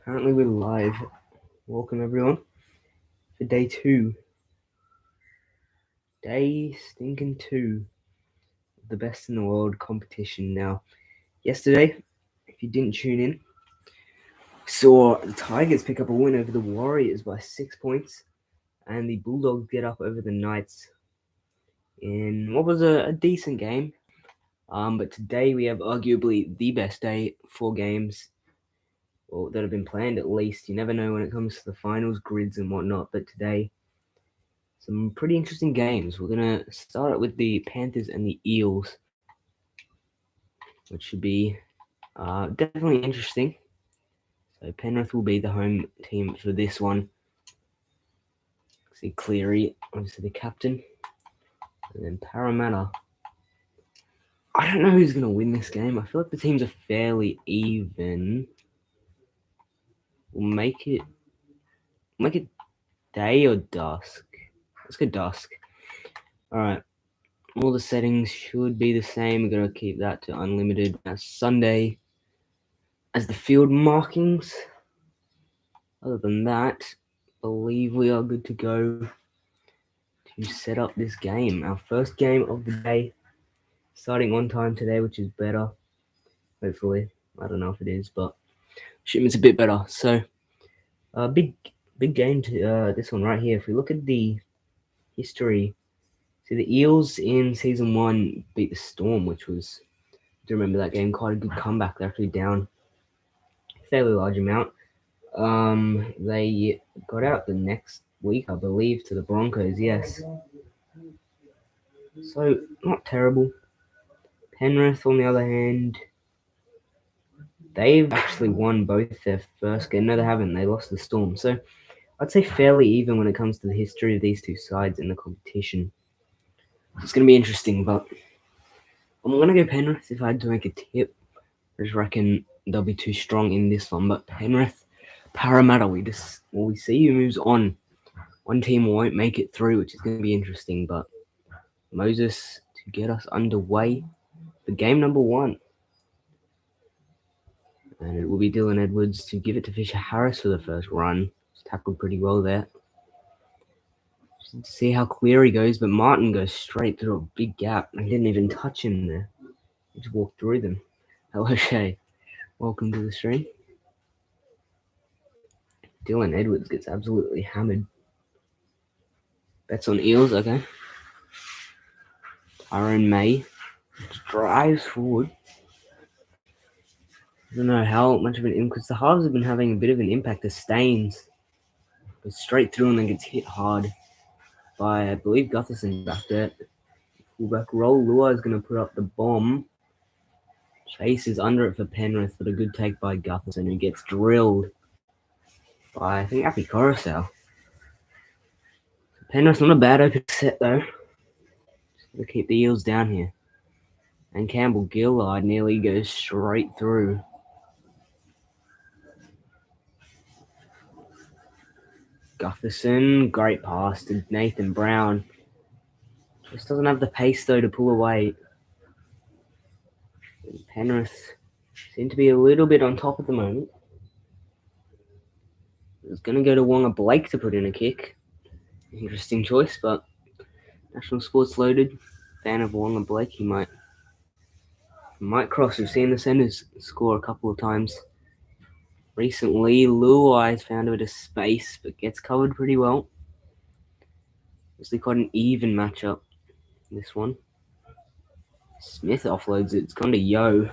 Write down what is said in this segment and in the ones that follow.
Currently we're live. Welcome everyone for day 2. Day stinking 2 of the best in the world competition. Now, yesterday, if you didn't tune in, saw the Tigers pick up a win over the Warriors by 6 points, and the Bulldogs get up over the Knights in what was a decent game. But today we have arguably the best day for games, well, that have been planned at least. You never know when it comes to the finals, grids and whatnot, but today, some pretty interesting games. We're going to start it with the Panthers and the Eels, which should be definitely interesting. So Penrith will be the home team for this one. See Cleary, obviously the captain. And then Parramatta. I don't know who's going to win this game. I feel like the teams are fairly even. We'll make it day or dusk. Let's go dusk. Alright. All the settings should be the same. We're going to keep that to unlimited. Sunday as the field markings. Other than that, I believe we are good to go to set up this game. Our first game of the day, starting on time today, which is better. Hopefully. I don't know if it is, but shipment's a bit better. So, big game to this one right here. If we look at the history, see the Eels in season 1 beat the Storm, which was, do you remember that game? Quite a good comeback. They're actually down a fairly large amount. They got out the next week, I believe, to the Broncos, yes. So, not terrible. Penrith, on the other hand, they've actually won both their first game. No, they haven't. They lost the Storm. So, I'd say fairly even when it comes to the history of these two sides in the competition. It's going to be interesting, but I'm going to go Penrith if I had to make a tip. I just reckon they'll be too strong in this one. But Penrith, Parramatta, we see who moves on. One team won't make it through, which is going to be interesting. But Moses to get us underway for game number 1. And it will be Dylan Edwards to give it to Fisher Harris for the first run. He's tackled pretty well there. Just to see how Cleary goes, but Martin goes straight through a big gap. I didn't even touch him there. He just walked through them. Hello, Shay. Welcome to the stream. Dylan Edwards gets absolutely hammered. Bets on Eels, okay. Tyrone May drives forward. I don't know how much of an impact, because the halves have been having a bit of an impact. The Staines goes straight through and then gets hit hard by, I believe, Gutherson back there. Fullback roll. Lua is going to put up the bomb. Chase is under it for Penrith, but a good take by Gutherson, who gets drilled by, I think, Appy Coruscant. Penrith not a bad open set, though. Just got to keep the Eels down here. And Campbell Gillard nearly goes straight through. Gutherson, great pass to Nathan Brown. Just doesn't have the pace, though, to pull away. And Penrith seem to be a little bit on top at the moment. It's going to go to Wonga Blake to put in a kick. Interesting choice, but National Sports Loaded, fan of Wonga Blake, he might cross. We've seen the centres score a couple of times recently. Luai's found a bit of space, but gets covered pretty well. Obviously quite an even matchup, this one. Smith offloads it. It's gone to Yo.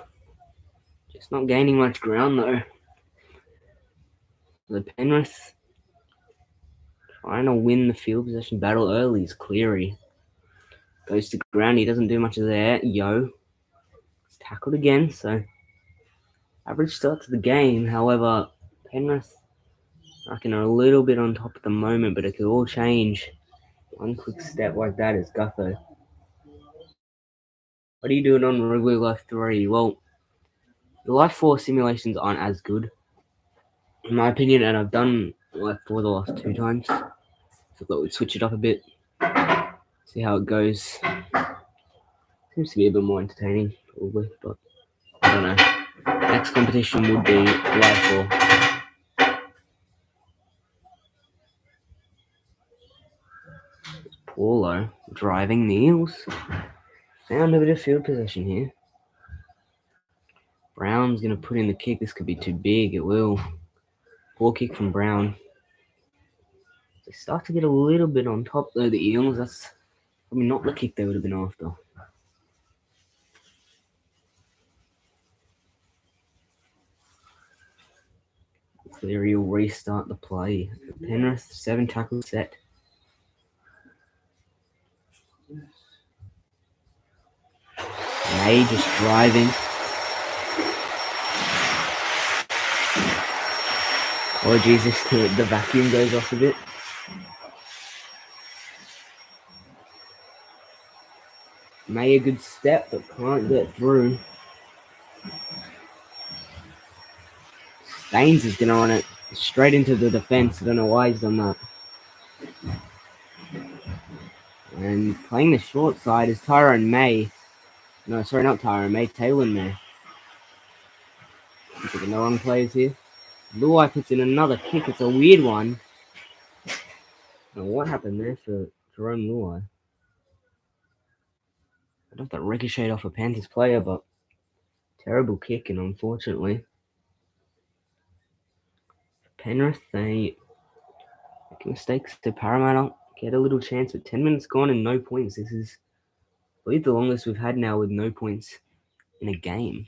Just not gaining much ground, though. The Penrith trying to win the field possession battle early is Cleary. Goes to ground. He doesn't do much of there. Yo. It's tackled again, so average start to the game. However, Penrith, I reckon, are a little bit on top at the moment, but it could all change. One quick step like that is Gutho. What are you doing on Rugby League 3? Well, the Life 4 simulations aren't as good, in my opinion, and I've done Life 4 the last 2 times. So I thought we'd switch it up a bit. See how it goes. Seems to be a bit more entertaining, probably, but I don't know. Next competition would be Life 4. Paulo driving the Eels. Found a bit of field possession here. Brown's going to put in the kick. This could be too big. It will. Poor kick from Brown. They start to get a little bit on top, though, the Eels. That's probably not the kick they would have been after. Cleary will restart the play. Penrith, 7 tackle set. May just driving. Oh Jesus, the vacuum goes off a bit. May a good step, but can't get through. Staines is going to run it straight into the defense. I don't know why he's done that. And playing the short side is Tyrone May. No, sorry, not Tyrone May. Taylor May. I'm thinking the wrong players here. Luai puts in another kick. It's a weird one. I don't know what happened there for Jerome Luai. I don't know if that ricocheted off a Panthers player, but terrible kick, and unfortunately, Penrith, they make mistakes to Parramatta, get a little chance with 10 minutes gone and no points. This is, I believe, the longest we've had now with no points in a game.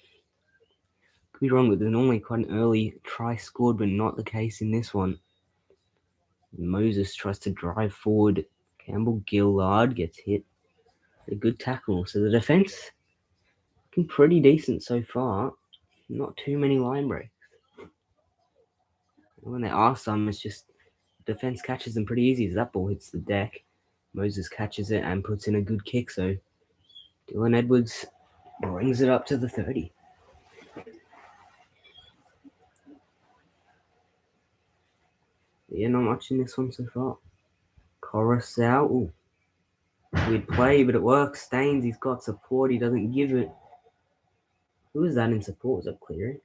Could be wrong, but there's normally quite an early try scored, but not the case in this one. Moses tries to drive forward. Campbell Gillard gets hit. A good tackle. So the defense looking pretty decent so far. Not too many line breaks. When there are some, it's just defense catches them pretty easy as that ball hits the deck. Moses catches it and puts in a good kick. So Dylan Edwards brings it up to the 30. Yeah, not much in this one so far. Coruscant. Ooh. Weird play, but it works. Staines, he's got support. He doesn't give it. Who was that in support? Was that Cleary?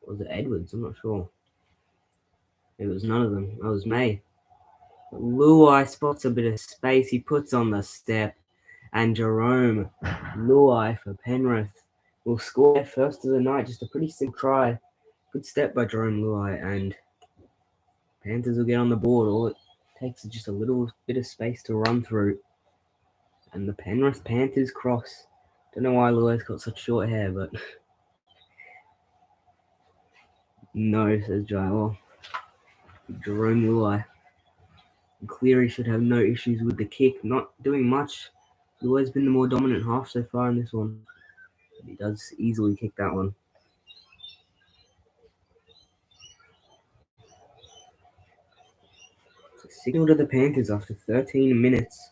Or was it Edwards? I'm not sure. It was none of them. It was May. Luai spots a bit of space. He puts on the step. And Jerome Luai for Penrith will score their first of the night. Just a pretty simple try. Good step by Jerome Luai. And Panthers will get on the board. All it takes is just a little bit of space to run through. And the Penrith Panthers cross. Don't know why Luai's got such short hair, but... No, says Jail. Jerome Luai. Cleary should have no issues with the kick. Not doing much. Luai's been the more dominant half so far in this one. He does easily kick that one. So signal to the Panthers after 13 minutes.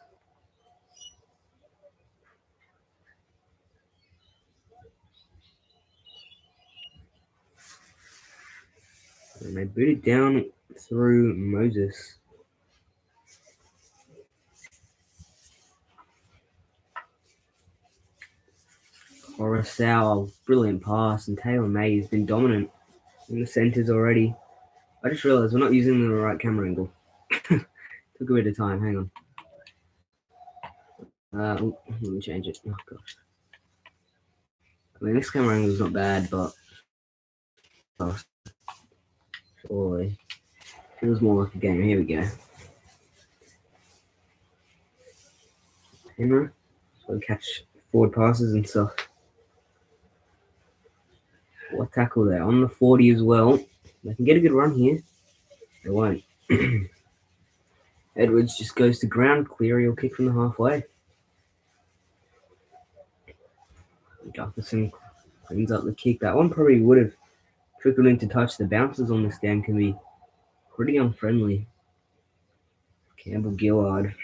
And they boot it down through Moses. Coruscant, brilliant pass, and Taylor May has been dominant in the centres already. I just realised we're not using the right camera angle. Took a bit of time, hang on. Let me change it. Oh gosh. I mean, this camera angle is not bad, but surely feels more like a game. Here we go. Camera, so catch forward passes and stuff. What tackle there on the 40 as well. They can get a good run here. They won't. Edwards just goes to ground. Cleary will kick from the halfway. Gutherson cleans up the kick. That one probably would have trickled into touch. The bounces on this game can be pretty unfriendly. Campbell Gillard.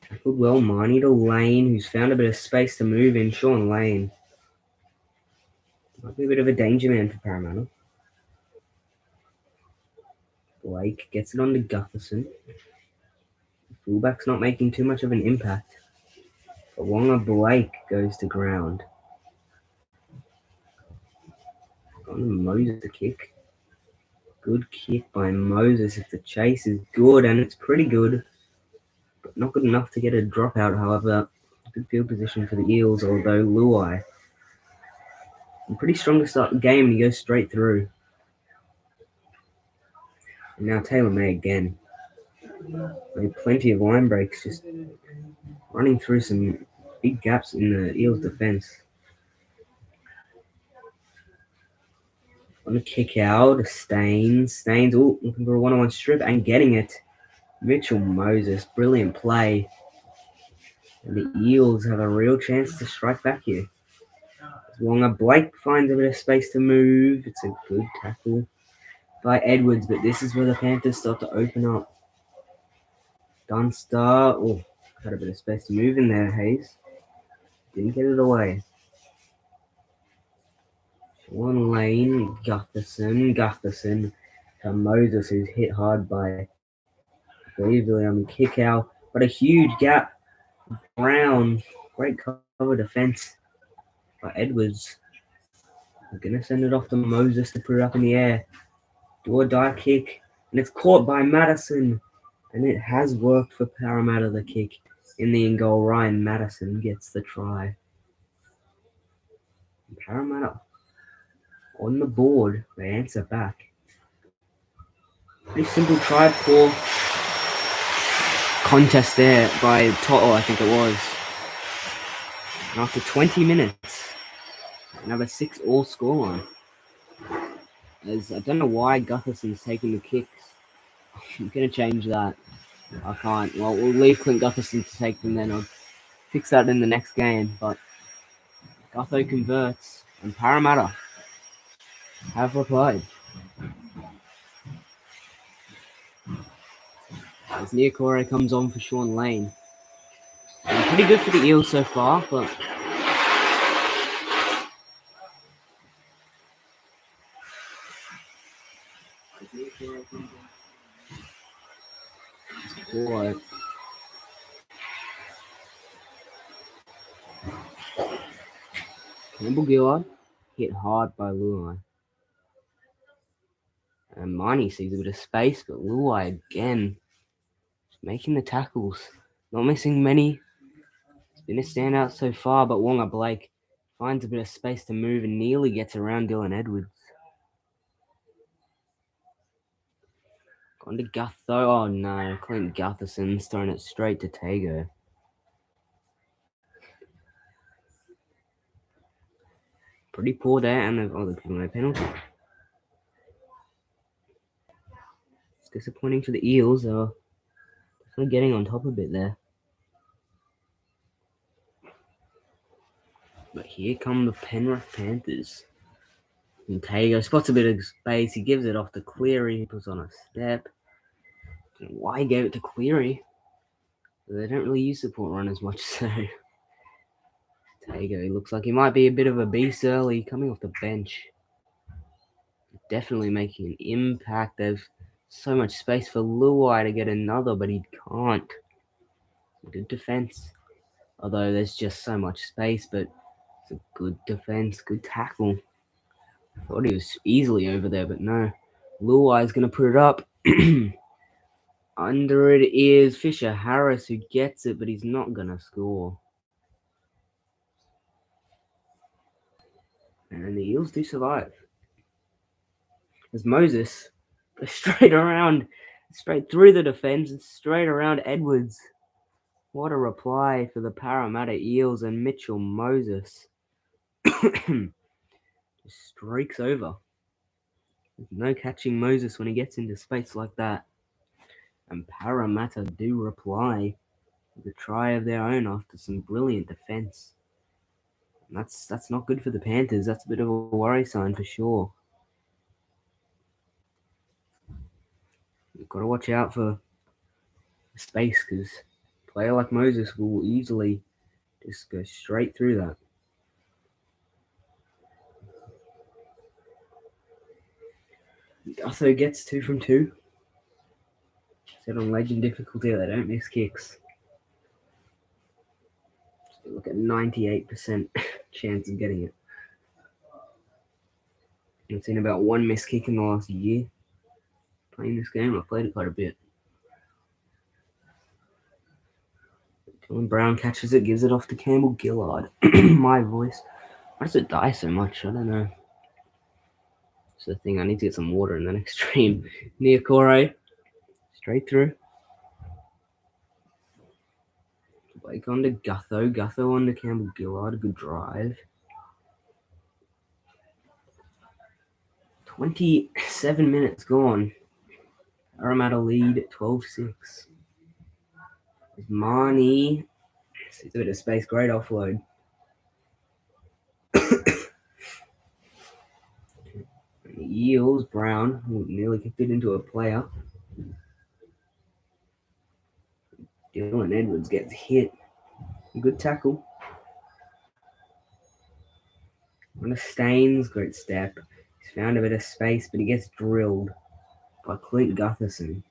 Tackled well. Marnie to Lane, who's found a bit of space to move in. Sean Lane. Might be a bit of a danger man for Parramatta. Blake gets it on to Gutherson. The fullback's not making too much of an impact. But Wonga Blake goes to ground. On Moses the kick. good kick by Moses. If the chase is good, and it's pretty good, but not good enough to get a dropout, however. Good field position for the Eels, although Luai, pretty strong to start the game, and he goes straight through. And now Taylor May again. Made plenty of line breaks, just running through some big gaps in the Eels' defense. On a kick out, Staines, looking for a one-on-one strip and getting it. Mitchell Moses, brilliant play. And the Eels have a real chance to strike back here. As Wonga Blake finds a bit of space to move. It's a good tackle by Edwards, but this is where the Panthers start to open up. Dunster, had a bit of space to move in there, Hayes. Didn't get it away. One lane, Gutherson to Moses, who's hit hard by Cleveland on the kick out, but a huge gap. Brown, great cover defense by Edwards. We're gonna send it off to Moses to put it up in the air. Do or die kick, and it's caught by Madison, and it has worked for Parramatta. The kick in the in goal. Ryan Madison gets the try. Parramatta on the board. They answer back. Pretty simple try, poor contest there by Toto, I think it was. And after 20 minutes, another 6-all scoreline. As I don't know why Gutherson's taking the kicks. I'm going to change that. I can't. Well, we'll leave Clint Gutherson to take them then. I'll fix that in the next game. But Gutho converts, and Parramatta have replied. As Niokore comes on for Sean Lane. And pretty good for the Eels so far, but boy. Campbell Gillard hit hard by Luai. And Marnie sees a bit of space, but Luai again making the tackles. Not missing many. It's been a standout so far, but Wonga Blake finds a bit of space to move and nearly gets around Dylan Edwards. Gone to Gutho. Oh no, Clint Gutherson's throwing it straight to Tago. Pretty poor there, and they've given a penalty. It's disappointing for the Eels. They're definitely getting on top a bit there. But here come the Penrith Panthers. And Tago spots a bit of space. He gives it off to Cleary. He puts on a step. Don't know why he gave it to Cleary. They don't really use support runners much, so Tago looks like he might be a bit of a beast early, coming off the bench. Definitely making an impact. There's so much space for Luai to get another, but he can't. Good defense. Although there's just so much space, but it's a good defense, good tackle. I thought he was easily over there, but no. Luai's going to put it up. Under it is Fisher Harris, who gets it, but he's not going to score. And the Eels do survive. As Moses goes straight around, straight through the defense, and straight around Edwards. What a reply for the Parramatta Eels, and Mitchell Moses just streaks over. There's no catching Moses when he gets into space like that. And Parramatta do reply with a try of their own after some brilliant defense. And that's not good for the Panthers. That's a bit of a worry sign for sure. You've got to watch out for space, because a player like Moses will easily just go straight through that. Gutho gets 2 from 2. Set on legend difficulty, they don't miss kicks. Just look at 98% chance of getting it. I've seen about 1 missed kick in the last year. playing this game. I've played it quite a bit. Dylan Brown catches it, gives it off to Campbell Gillard. My voice. Why does it die so much? I don't know. It's the thing. I need to get some water in the next stream. Niokore. Straight through. Blake on to Gutho. Gutho on to Campbell Gillard. Good drive. 27 minutes gone. Parramatta lead 12-6. Marnie. Sees a bit of space. Great offload. Eels. Brown. Nearly kicked it into a player. Dylan Edwards gets hit. Good tackle. On to Staines. Great step. He's found a bit of space, but he gets drilled by Clint Gutherson.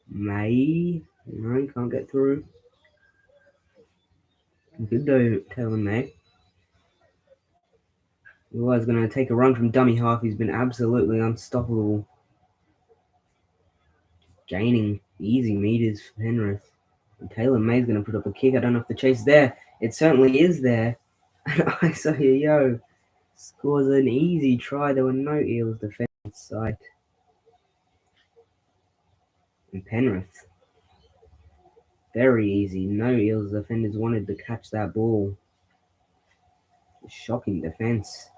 May. No, he can't get through. Good though, Taylor May. Otherwise, going to take a run from dummy half. He's been absolutely unstoppable. Gaining easy meters for Penrith. And Taylor May's going to put up a kick. I don't know if the chase is there. It certainly is there. And Isayo scores an easy try. There were no Eels defence in sight. And Penrith. Very easy. No Eels defenders wanted to catch that ball. Shocking defence.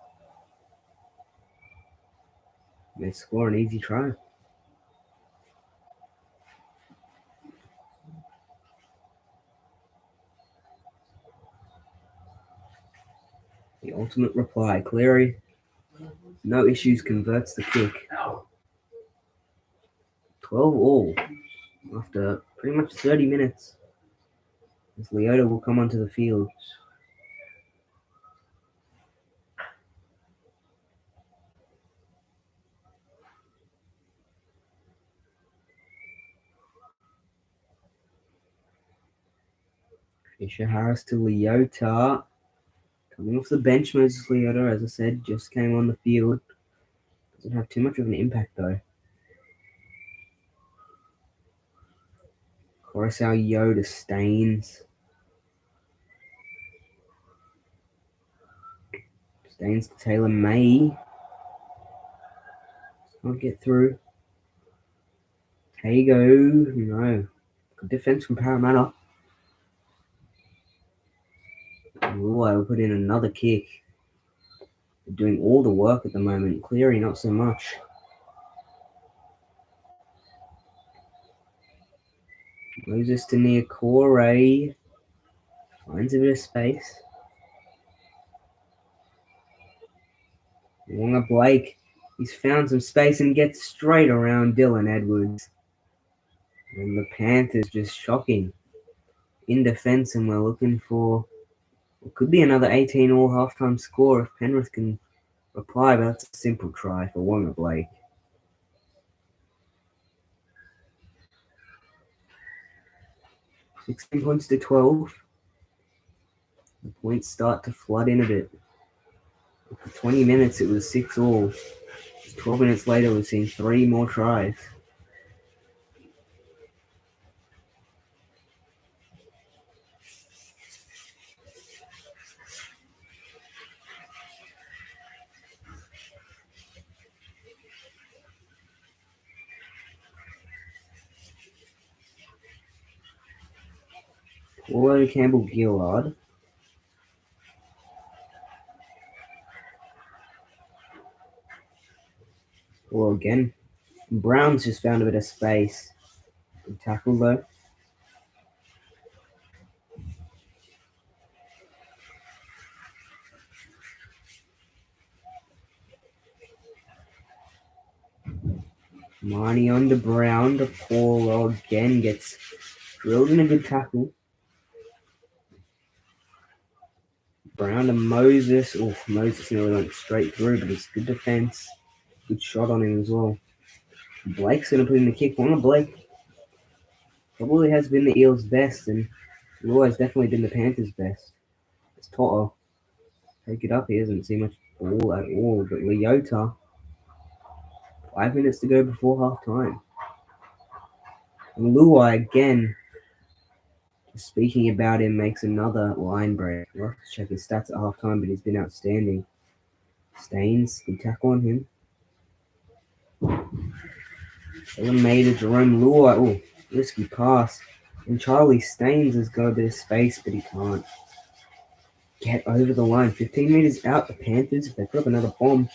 They score an easy try. The ultimate reply. Cleary, no issues, converts the kick. 12 all after pretty much 30 minutes. As Leota will come onto the field. Fisher Harris to Leota. Coming off the bench, Moses Leota, as I said, just came on the field. Doesn't have too much of an impact though. Coruscant Yo to Staines. Staines to Taylor May. Can't get through. Tago. No. Good defense from Parramatta. Ooh, I will put in another kick. They're doing all the work at the moment. Cleary, not so much. Moses to Niokore. Finds a bit of space. Wonga Blake. He's found some space and gets straight around Dylan Edwards. And the Panthers just shocking. In defense, and we're looking for what could be another 18-all halftime score if Penrith can reply, but that's a simple try for Wonga Blake. 16 points to 12. The points start to flood in a bit. For 20 minutes, it was 6-all. 12 minutes later, we've seen 3 more tries. Paulo Campbell Gillard. Well, again, Brown's just found a bit of space. Good tackle, though. Marnie on to Brown. To Paulo again gets drilled in a good tackle. Brown to Moses. Oh, Moses nearly went straight through, but it's good defense. Good shot on him as well. Blake's going to put in the kick. Wonga Blake probably has been the Eels' best, and Law has definitely been the Panthers' best. It's Toto. Take it up. He hasn't seen much ball at all, but Leota 5 minutes to go before half time. And Luai again, speaking about him, makes another line break. We'll have to check his stats at half time, but he's been outstanding. Staines, good tackle on him. Eliminated Jerome Luai. Oh, risky pass. And Charlie Staines has got a bit of space, but he can't get over the line. 15 meters out, the Panthers, if they put up another bomb,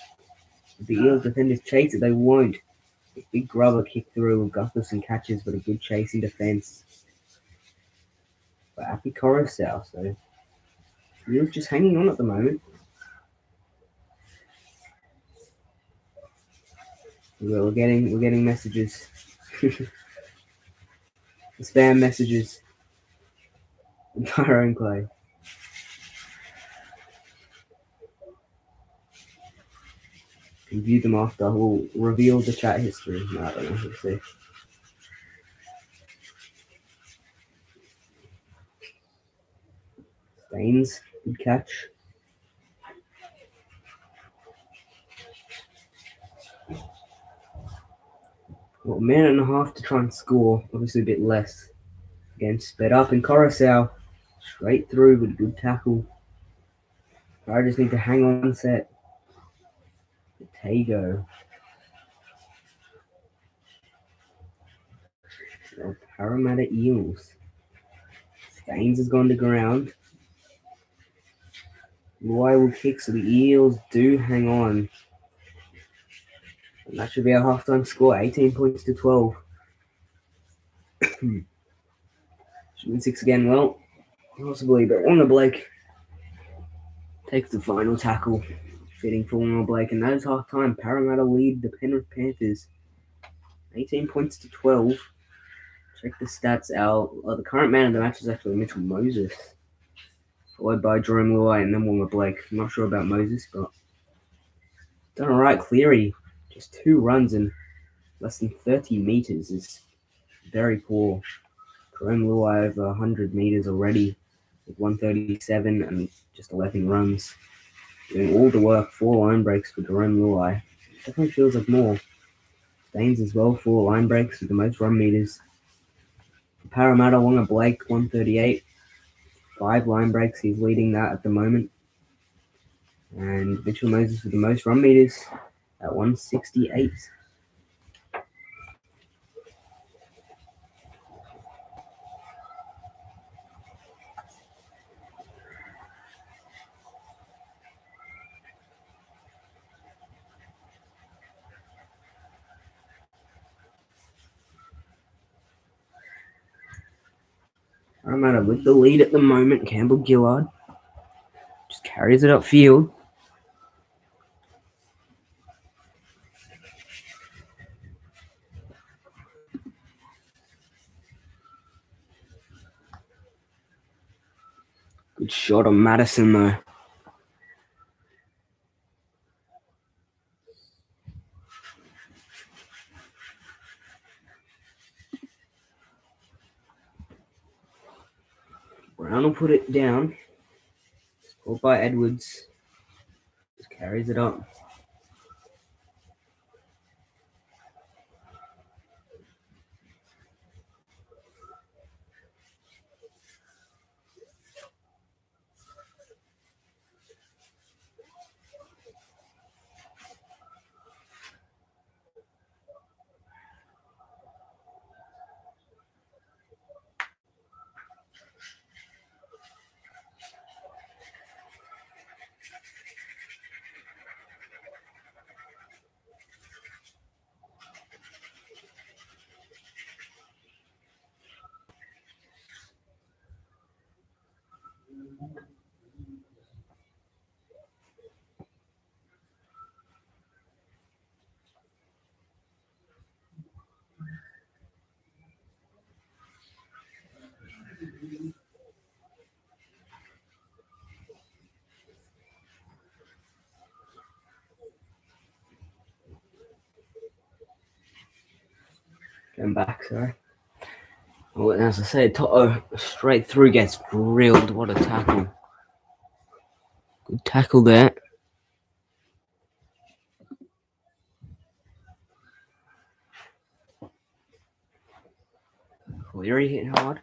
if the Eels defenders chase it, they won't. A big grubber kick through, Gutherson catches, but a good chasing defense for Appy Coruscant. So Eels just hanging on at the moment. We're getting messages. Spam messages. Tyrone Clay. Can view them after. We'll reveal the chat history. No, I don't know. We'll see. Staines, good catch. Well, a minute and a half to try and score. Obviously a bit less. Again, sped up in Coruscant. Straight through with a good tackle. I just need to hang on set. Tago. The Parramatta Eels. Staines has gone to ground. Luai will kick, so the Eels do hang on. And that should be our halftime score, 18 points to 12. Shooting 6 again, well, possibly, but Warner Blake takes the final tackle, fitting for Warner Blake, and that is halftime. Parramatta lead the Penrith Panthers, 18 points to 12. Check the stats out. The current man of the match is actually Mitchell Moses, followed by Jerome Luai and then Warner Blake. I'm not sure about Moses, but done all right. Cleary, just 2 runs in less than 30 meters is very poor. Jerome Luai over 100 meters already with 137 and just 11 runs. Doing all the work, 4 line breaks for Jerome Luai. Definitely feels like more. Staines as well, 4 line breaks with the most run meters. For Parramatta, Wonga Blake, 138. 5 line breaks, he's leading that at the moment. And Mitchell Moses with the most run meters at 168. Parramatta with the lead at the moment. Campbell Gillard just carries it upfield. Good shot on Madison though. Brown will put it down. Scored by Edwards. Just carries it up. Going back, sorry. Well, as I said, Toto straight through gets grilled. What a tackle. Good tackle there. Cleary hitting hard.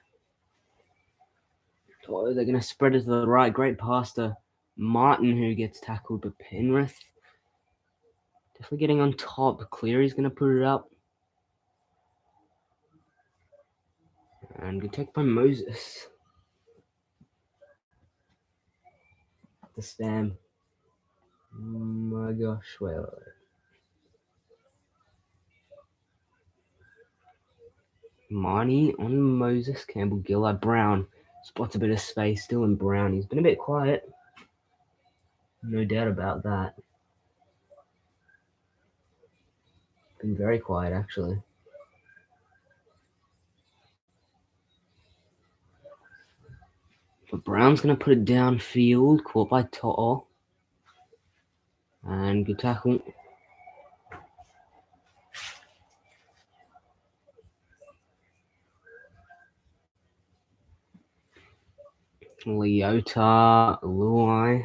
Oh, they're going to spread it to the right. Great pass to Martin, who gets tackled, but Penrith definitely getting on top. Cleary's going to put it up. And good take by Moses. The stam. Oh my gosh, wait. Marnie on Moses. Campbell, Gillard, Brown. Spots a bit of space. Still in Brown. He's been a bit quiet. No doubt about that. Been very quiet, actually. But Brown's going to put it downfield. Caught by To'o. And good tackle. Leota, Luai.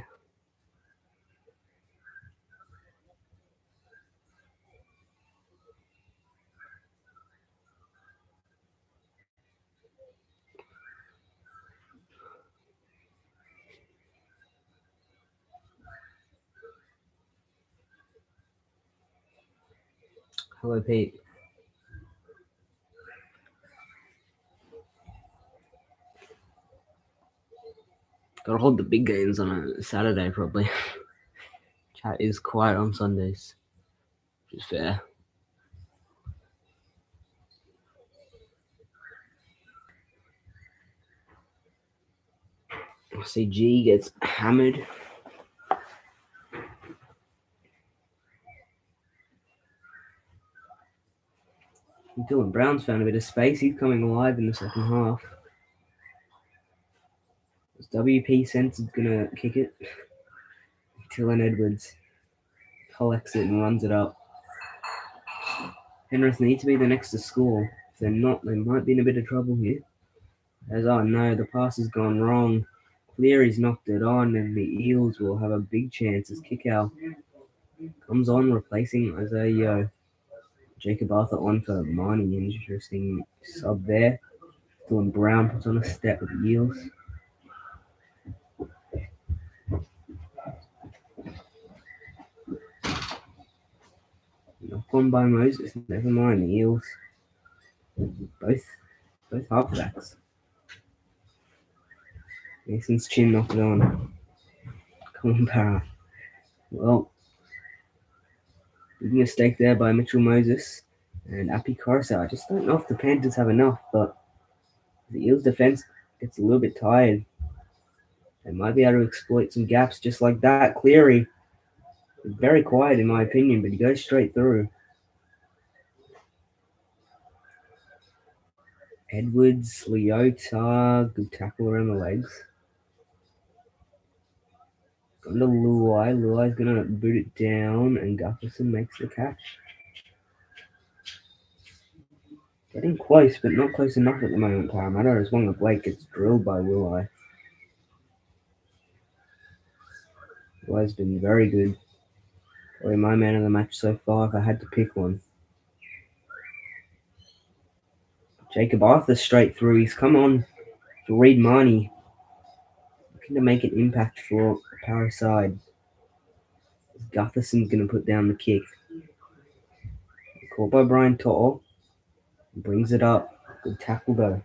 Hello, Pete. Gotta hold the big games on a Saturday, probably. Chat is quiet on Sundays, which is fair. CG gets hammered. Dylan Brown's found a bit of space. He's coming alive in the second half. WP Sense is gonna kick it. Dylan Edwards collects it and runs it up. Penrith need to be the next to score. If they're not, they might be in a bit of trouble here. Oh no, the pass has gone wrong. Cleary's knocked it on, and the Eels will have a big chance as Kickow comes on, replacing Isaiah Yeo. Jacob Arthur on for Marnie. Interesting sub there. Dylan Brown puts on a step with the Eels. Knock on by Moses. Never mind, the Eels. Both halfbacks. Mason's chin knocked it on. Come on, Para. Well, big mistake there by Mitchell Moses and Api Coruscant. I just don't know if the Panthers have enough, but the Eels' defense gets a little bit tired. They might be able to exploit some gaps just like that. Cleary, very quiet in my opinion, but he goes straight through. Edwards, Leota, good tackle around the legs. Gone to Luai. Luai's going to boot it down, and Gutherson makes the catch. Getting close, but not close enough at the moment, Parramatta, as Wonga Blake gets drilled by Luai. Luai's been very good. Probably my man of the match so far if I had to pick one. Jacob Arthur straight through. He's come on to Reed Marnie. Looking to make an impact for the Para side. Gutherson's going to put down the kick. Caught by Brian To'o. Brings it up. Good tackle though.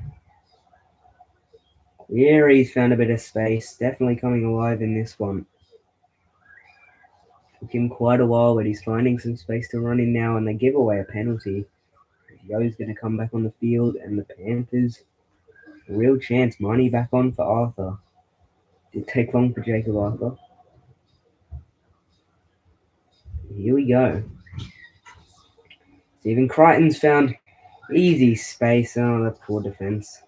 Cleary's found a bit of space. Definitely coming alive in this one. Took him quite a while, but he's finding some space to run in now, and they give away a penalty. Yo's going to come back on the field, and the Panthers, a real chance. Money back on for Arthur. Didn't take long for Jacob Arthur. Here we go. Stephen Crichton's found easy space. Oh, that's poor defense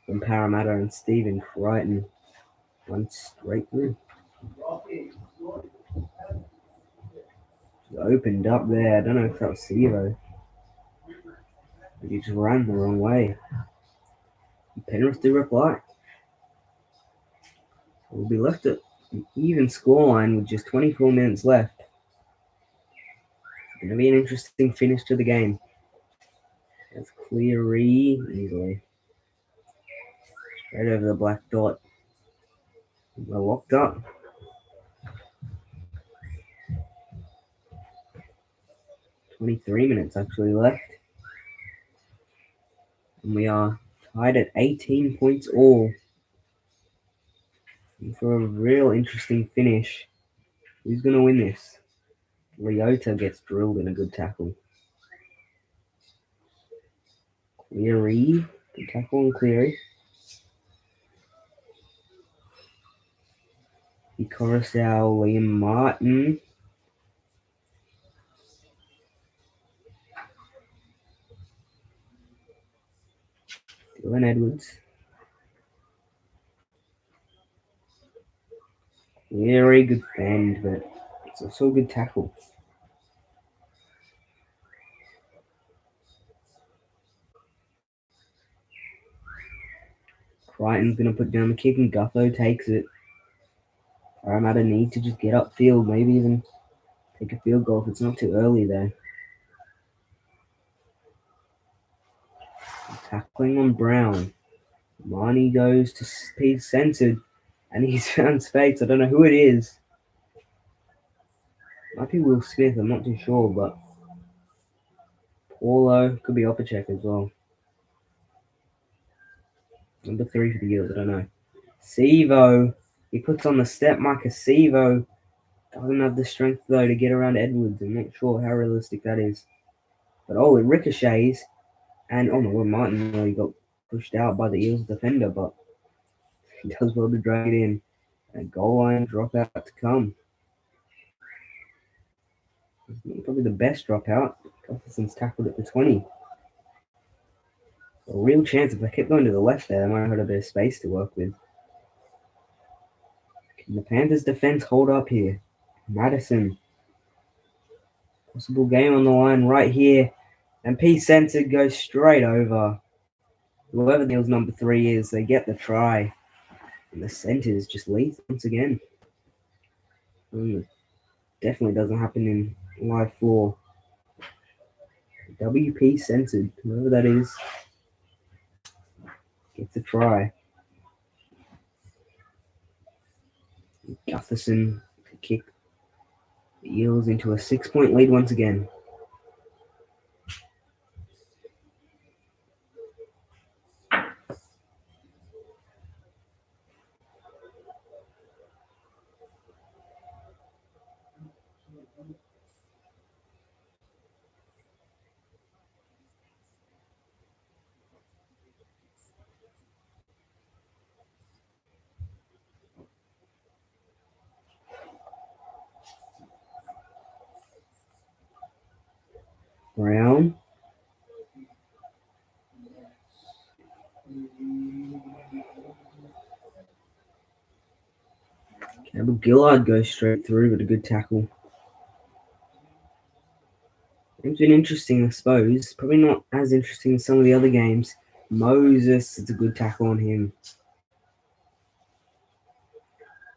from Parramatta, and Stephen Crichton went straight through. Just opened up there. I don't know if that was Sevo. But he just ran the wrong way. Penrith do reply. We'll be left at an even scoreline with just 24 minutes left. It's going to be an interesting finish to the game. That's Cleary easily. Straight over the black dot. We're locked up. 23 minutes actually left. And we are tied at 18 points all. And for a real interesting finish, who's going to win this? Leota gets drilled in a good tackle. Cleary. Good tackle on Cleary. Coruscant, Liam Martin. Dylan Edwards. Very good fend, but it's also a good tackle. Crichton's going to put down the kick and Gutho takes it. Parramatta need to just get upfield, maybe even take a field goal if it's not too early there. Tackling on Brown. Marnie goes to speed centered and he's found space. I don't know who it is. Might be Will Smith, I'm not too sure, but Paulo could be Opacek as well. Number 3 for the Eels, I don't know. Sevo, he puts on the step marker. Sevo doesn't have the strength though to get around Edwards. I'm not sure how realistic that is. But it ricochets, and oh my god, Martin really got pushed out by the Eels defender, but he does well to drag it in. A goal line dropout to come. Probably the best dropout. Gustafson's tackled at the 20. A real chance if they kept going to the left there, they might have had a bit of space to work with. Can the Panthers defense hold up here? Madison. Possible game on the line right here. And P. Censored goes straight over. Whoever the Eels number 3 is, they get the try. And the centre is just lethal once again. Definitely doesn't happen in live 4. WP censored, whoever that is, gets a try. Gutherson to kick the Eels into a 6-point lead once again. Brown. Campbell Gillard goes straight through with a good tackle. It's been interesting, I suppose. Probably not as interesting as some of the other games. Moses, it's a good tackle on him.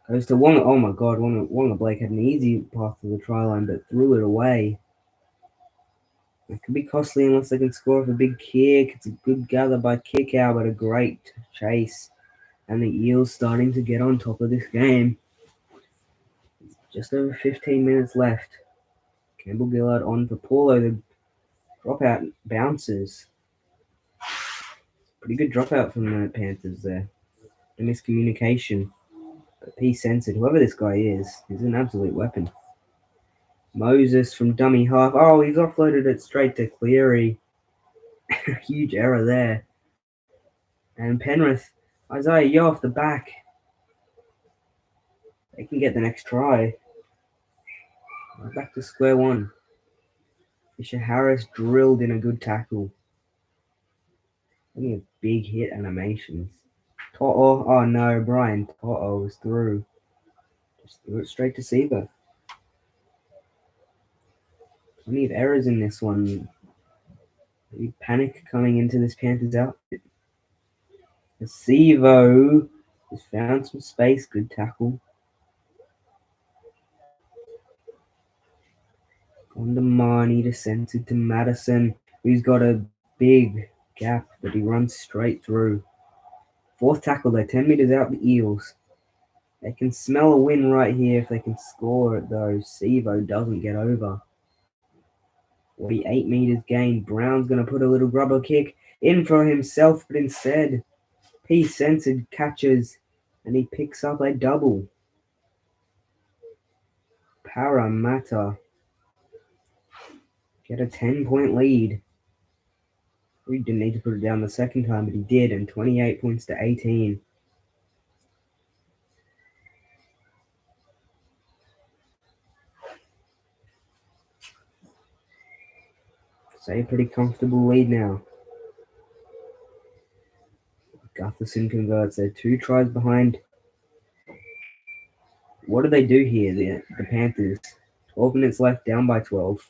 Goes to Wonga. Oh my god, Wonga Blake had an easy path to the try line, but threw it away. It could be costly unless they can score off a big kick. It's a good gather by Kickout, but a great chase. And the Eels starting to get on top of this game. Just over 15 minutes left. Campbell Gillard on for Paulo. The dropout bounces. Pretty good dropout from the Panthers there. A miscommunication. But P censored. Whoever this guy is, he's an absolute weapon. Moses from dummy half. Oh, he's offloaded it straight to Cleary. Huge error there. And Penrith, Isaiah Yeo off the back. They can get the next try. We're back to square one. Fisher Harris drilled in a good tackle. Only a big hit animations. To'o. Oh no, Brian To'o was through. Just threw it straight to Sevo. Plenty of errors in this one. Maybe panic coming into this Panthers outfit. Sevo has found some space. Good tackle. On to Marnie to Censored to Madison, who's got a big gap, but he runs straight through. Fourth tackle, they're 10 meters out the Eels. They can smell a win right here if they can score it, though. Sevo doesn't get over. 48 meters gained. Brown's going to put a little rubber kick in for himself, but instead, P. Censored catches, and he picks up a double. Parramatta get a 10-point lead. He didn't need to put it down the second time, but he did, and 28 points to 18. So a pretty comfortable lead now. Gutherson converts. They're 2 tries behind. What do they do here, the Panthers? 12 minutes left, down by 12.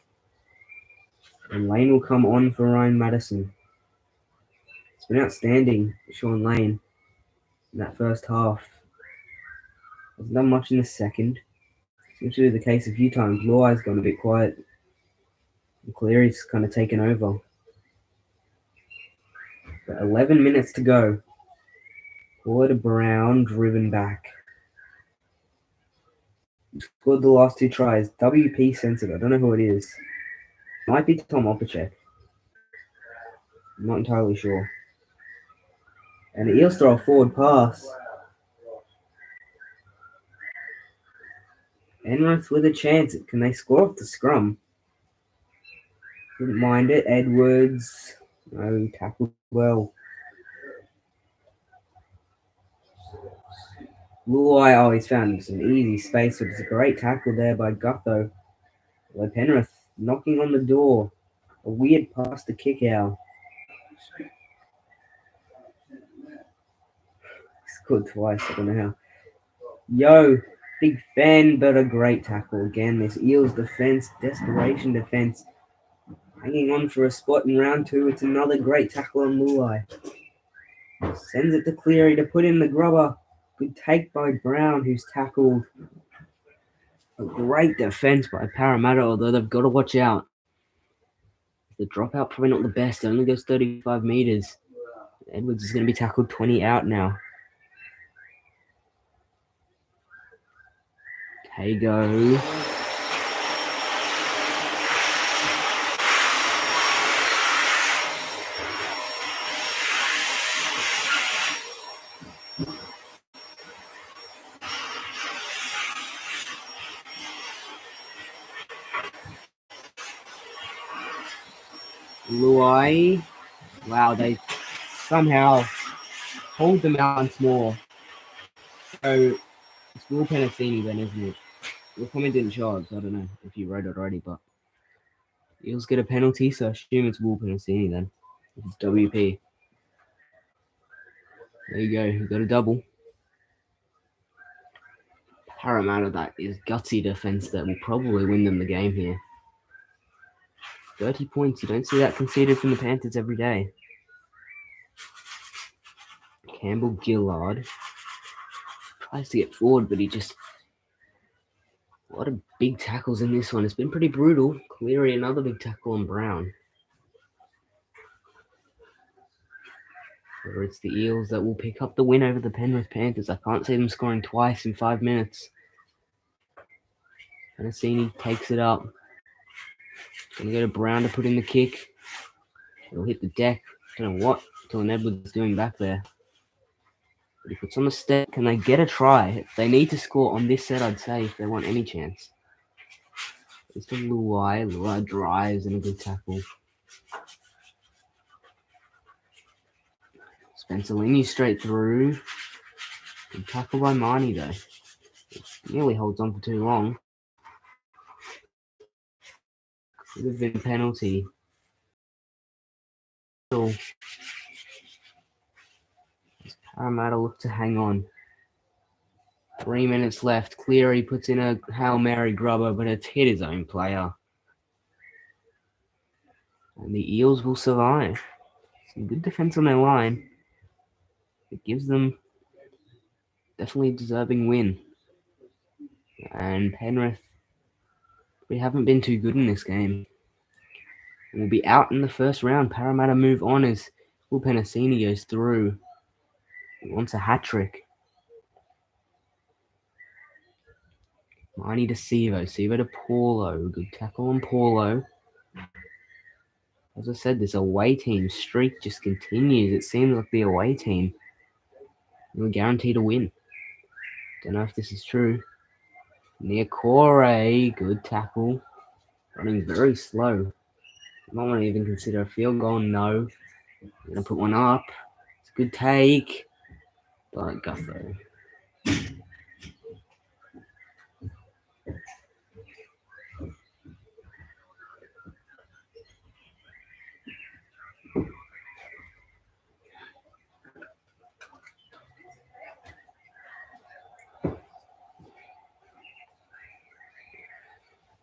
And Lane will come on for Ryan Madison. It's been outstanding, Sean Lane, in that first half. Hasn't done much in the second. Seems to be the case a few times. Blue Eye's gone a bit quiet. And Cleary's kind of taken over. But 11 minutes to go. Ward Brown driven back. Scored the last 2 tries. WP censored. I don't know who it is. Might be Tom Opacek. I'm not entirely sure. And the Eels throw a forward pass. Penrith with a chance. Can they score off the scrum? Didn't mind it. Edwards. No, tackled well. Blue Eye, oh, he's found some easy space, but it's a great tackle there by Gutho. Well, Penrith knocking on the door. A weird pass to kick out. Scored twice, I don't know how. Yo, big fan, but a great tackle again. This Eels defense, desperation defense. Hanging on for a spot in round 2. It's another great tackle on Luai. Sends it to Cleary to put in the grubber. Good take by Brown, who's tackled. A great defense by Parramatta, although they've got to watch out. The dropout probably not the best. It only goes 35 meters. Edwards is going to be tackled 20 out now. Tago. Luai. Wow, they somehow hold them out once more. So it's Will Penasini then, isn't it? The comment didn't show up, so I don't know if you wrote it already, but Eels get a penalty, so I assume it's Will Penasini then. If it's WP. There you go, we got a double. Parramatta, that is gutsy defense that will probably win them the game here. 30 points, you don't see that conceded from the Panthers every day. Campbell Gillard tries to get forward, but he just... A lot of big tackles in this one. It's been pretty brutal. Cleary, another big tackle on Brown. Whether it's the Eels that will pick up the win over the Penrith Panthers. I can't see them scoring twice in 5 minutes. Penasini takes it up. Gonna go to Brown to put in the kick. It'll hit the deck. Don't know what Dylan Edwards is doing back there. But he puts on the step. Can they get a try? They need to score on this set, I'd say, if they want any chance. It's to Luai. Luai drives and a good tackle. Spencerlini straight through. Good tackle by Marnie, though. It nearly holds on for too long. Could have been a penalty. Parramatta look to hang on. 3 minutes left. Cleary puts in a Hail Mary grubber, but it's hit his own player. And the Eels will survive. Some good defense on their line. It gives them definitely a deserving win. And Penrith, we haven't been too good in this game. will be out in the first round. Parramatta move on as Will Penasini goes through. He wants a hat trick. Mighty to Sevo to Paulo. Good tackle on Paulo. As I said, this away team streak just continues. It seems like the away team will guarantee to win. Don't know if this is true. Niokore, good tackle. Running very slow. Might want to even consider a field goal. No. I'm going to put one up. It's a good take. But Gutho.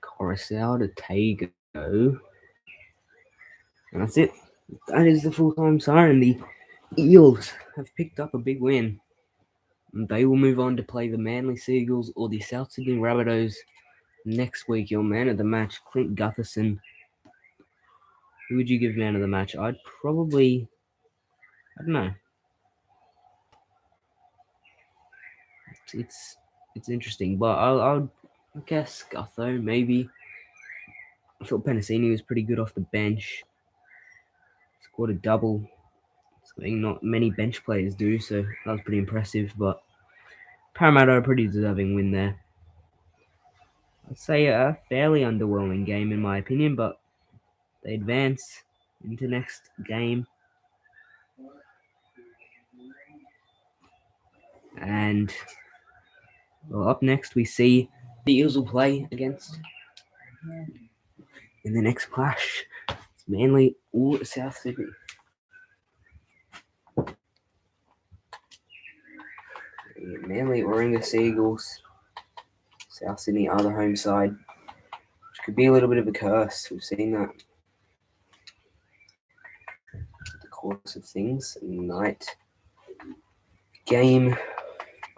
Coruscant to Tago. And that's it. That is the full-time siren. The Eels have picked up a big win. And they will move on to play the Manly Seagulls or the South Sydney Rabbitohs next week. Your man of the match, Clint Gutherson. Who would you give man of the match? I'd probably... I don't know. It's interesting, but I guess Gutho, maybe. I thought Penasini was pretty good off the bench. Scored a double. Something not many bench players do, so that was pretty impressive. But Parramatta a pretty deserving win there. I'd say a fairly underwhelming game in my opinion, but they advance into next game. And well, up next we see the Eels will play against in the next clash. It's Manly or South Sydney. Manly Warringah Seagulls. South Sydney are the home side, which could be a little bit of a curse. We've seen that in the course of things. Night game,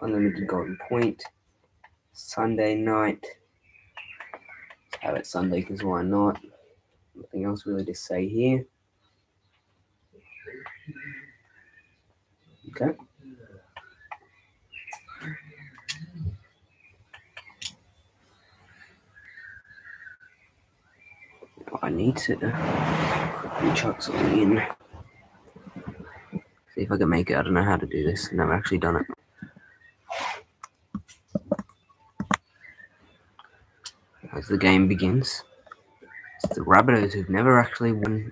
unlimited golden point. Sunday night. Let's have it Sunday because why not? Nothing else really to say here. Okay. I need to quickly chuck something in. See if I can make it. I don't know how to do this. I've never actually done it. As the game begins, it's the Rabbitohs who've never actually won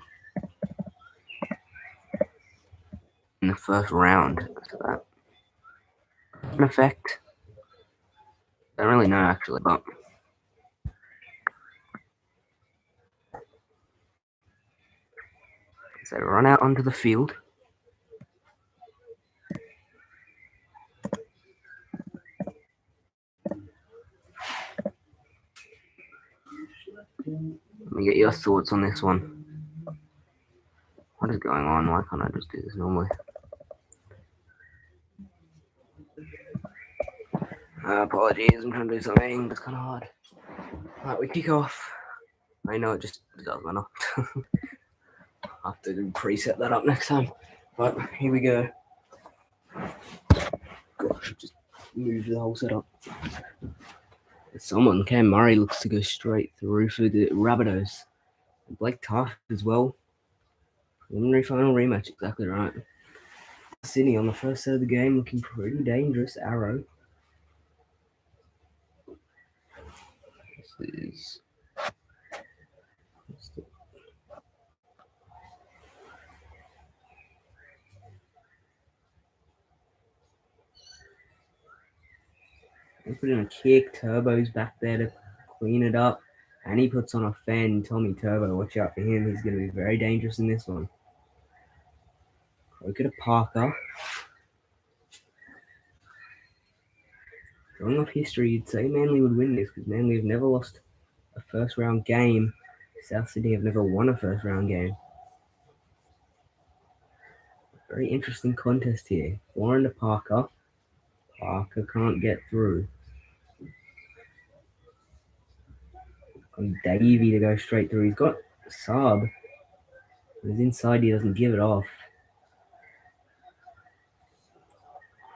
in the first round. So that an effect. Don't really know actually, but so run out onto the field. Let me get your thoughts on this one. What is going on? Why can't I just do this normally? Apologies, I'm trying to do something, but it's kind of hard. Alright, we kick off. I know it just does matter. I'll have to preset that up next time. But here we go. Gosh, just moved the whole setup. Someone, Cam Murray, looks to go straight through for the Rabbitohs. Blake Taft as well. Preliminary final rematch, exactly right. Sydney on the first set of the game looking pretty dangerous. Arrow. This is... They put in a kick. Turbo's back there to clean it up. And he puts on a fan. Tommy Turbo, watch out for him. He's going to be very dangerous in this one. Croker to Parker. Going off history, you'd say Manly would win this because Manly have never lost a first round game. South Sydney have never won a first round game. Very interesting contest here. Warren to Parker. Parker can't get through. On Davey to go straight through. He's got Saab He's inside, he doesn't give it off.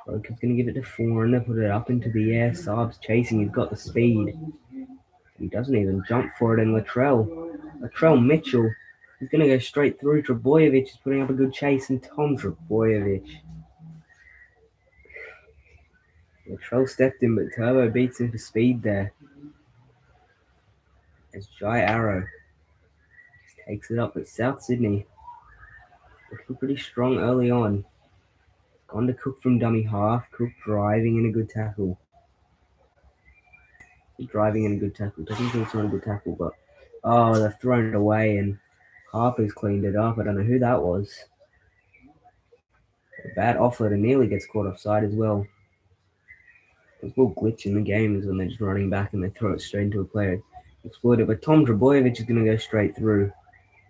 Croker's going to give it to Foreigner, put it up into the air. Saab's chasing, he's got the speed. He doesn't even jump for it, and Latrell Mitchell, he's going to go straight through. Trebojevic is putting up a good chase, and Tom Trebojevic. Latrell stepped in, but Turbo beats him for speed there. As Jai Arrow just takes it up at South Sydney. Looking pretty strong early on. Gone to Cook from dummy half. Cook driving in a good tackle. Driving in a good tackle. Doesn't think it's not a good tackle, but they've thrown it away and Harper's cleaned it up. I don't know who that was. A bad offload and nearly gets caught offside as well. There's a little glitch in the game is when they're just running back and they throw it straight into a player. Exploit it, but Tom Trebojevic is going to go straight through.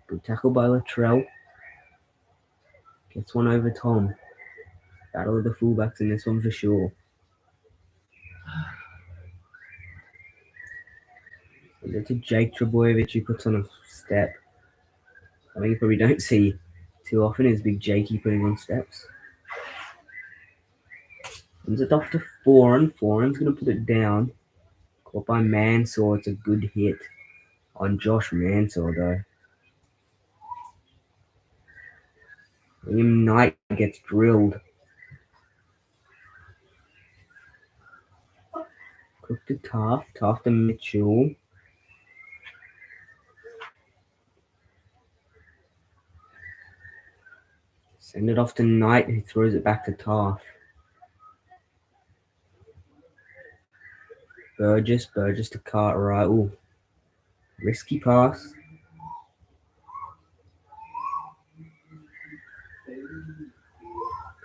Good tackle by Latrell. Gets one over Tom. Battle of the fullbacks in this one for sure. Send it to Jake Trebojevic, who puts on a step. I think you probably don't see too often is big Jakey putting on steps. Sends it off to Foreign. Foreign's going to put it down. Caught by Mansour. It's a good hit on Josh Mansour, though. William Knight gets drilled. Cook to Taft. Taft to Mitchell. Send it off to Knight, who throws it back to Taft. Burgess to Cartwright. Ooh. Risky pass.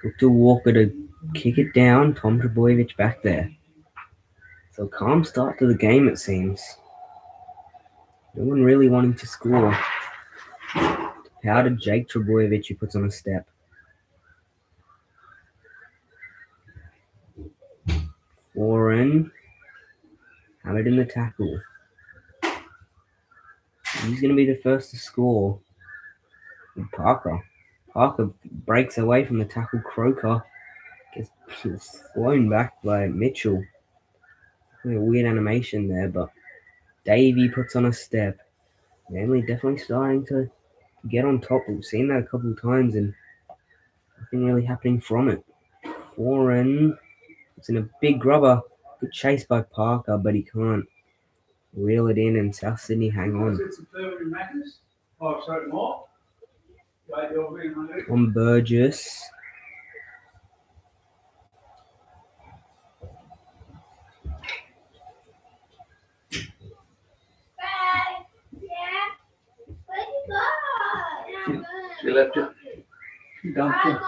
Cook to Walker to kick it down. Tom Trebojevic back there. So calm start to the game, it seems. No one really wanting to score. Power to Jake Trebojevic, who puts on a step. Warren. Hammered in the tackle. He's going to be the first to score. And Parker breaks away from the tackle. Croker gets thrown back by Mitchell. A weird animation there, but Davey puts on a step. Manly definitely starting to get on top. We've seen that a couple of times and nothing really happening from it. Foreign. It's in a big grubber. Good chase by Parker, but he can't reel it in, and South Sydney hang on. On Burgess. She left it. She dumped it.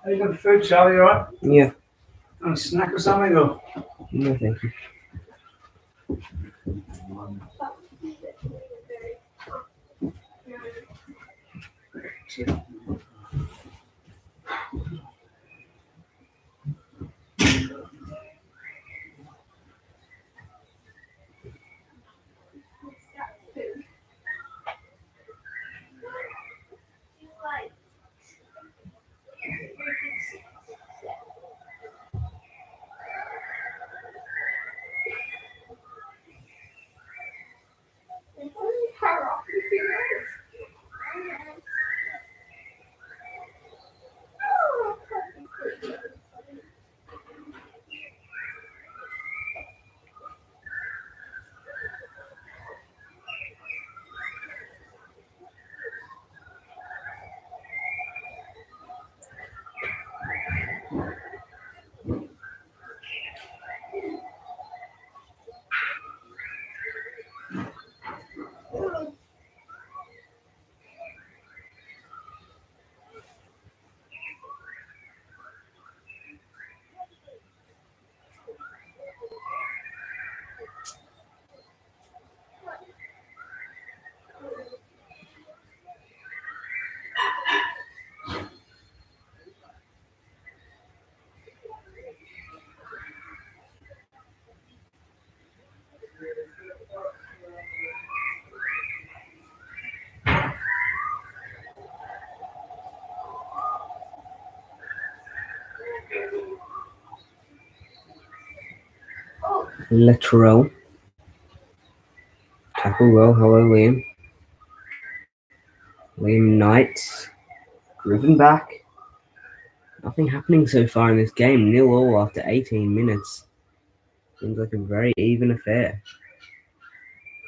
How you got the food, Charlie, all right? Yeah. Want a snack or something? Or? No, thank you. Lateral. Tackle well. Hello, Liam. Liam Knights. Driven back. Nothing happening so far in this game. 0-0 after 18 minutes. Seems like a very even affair.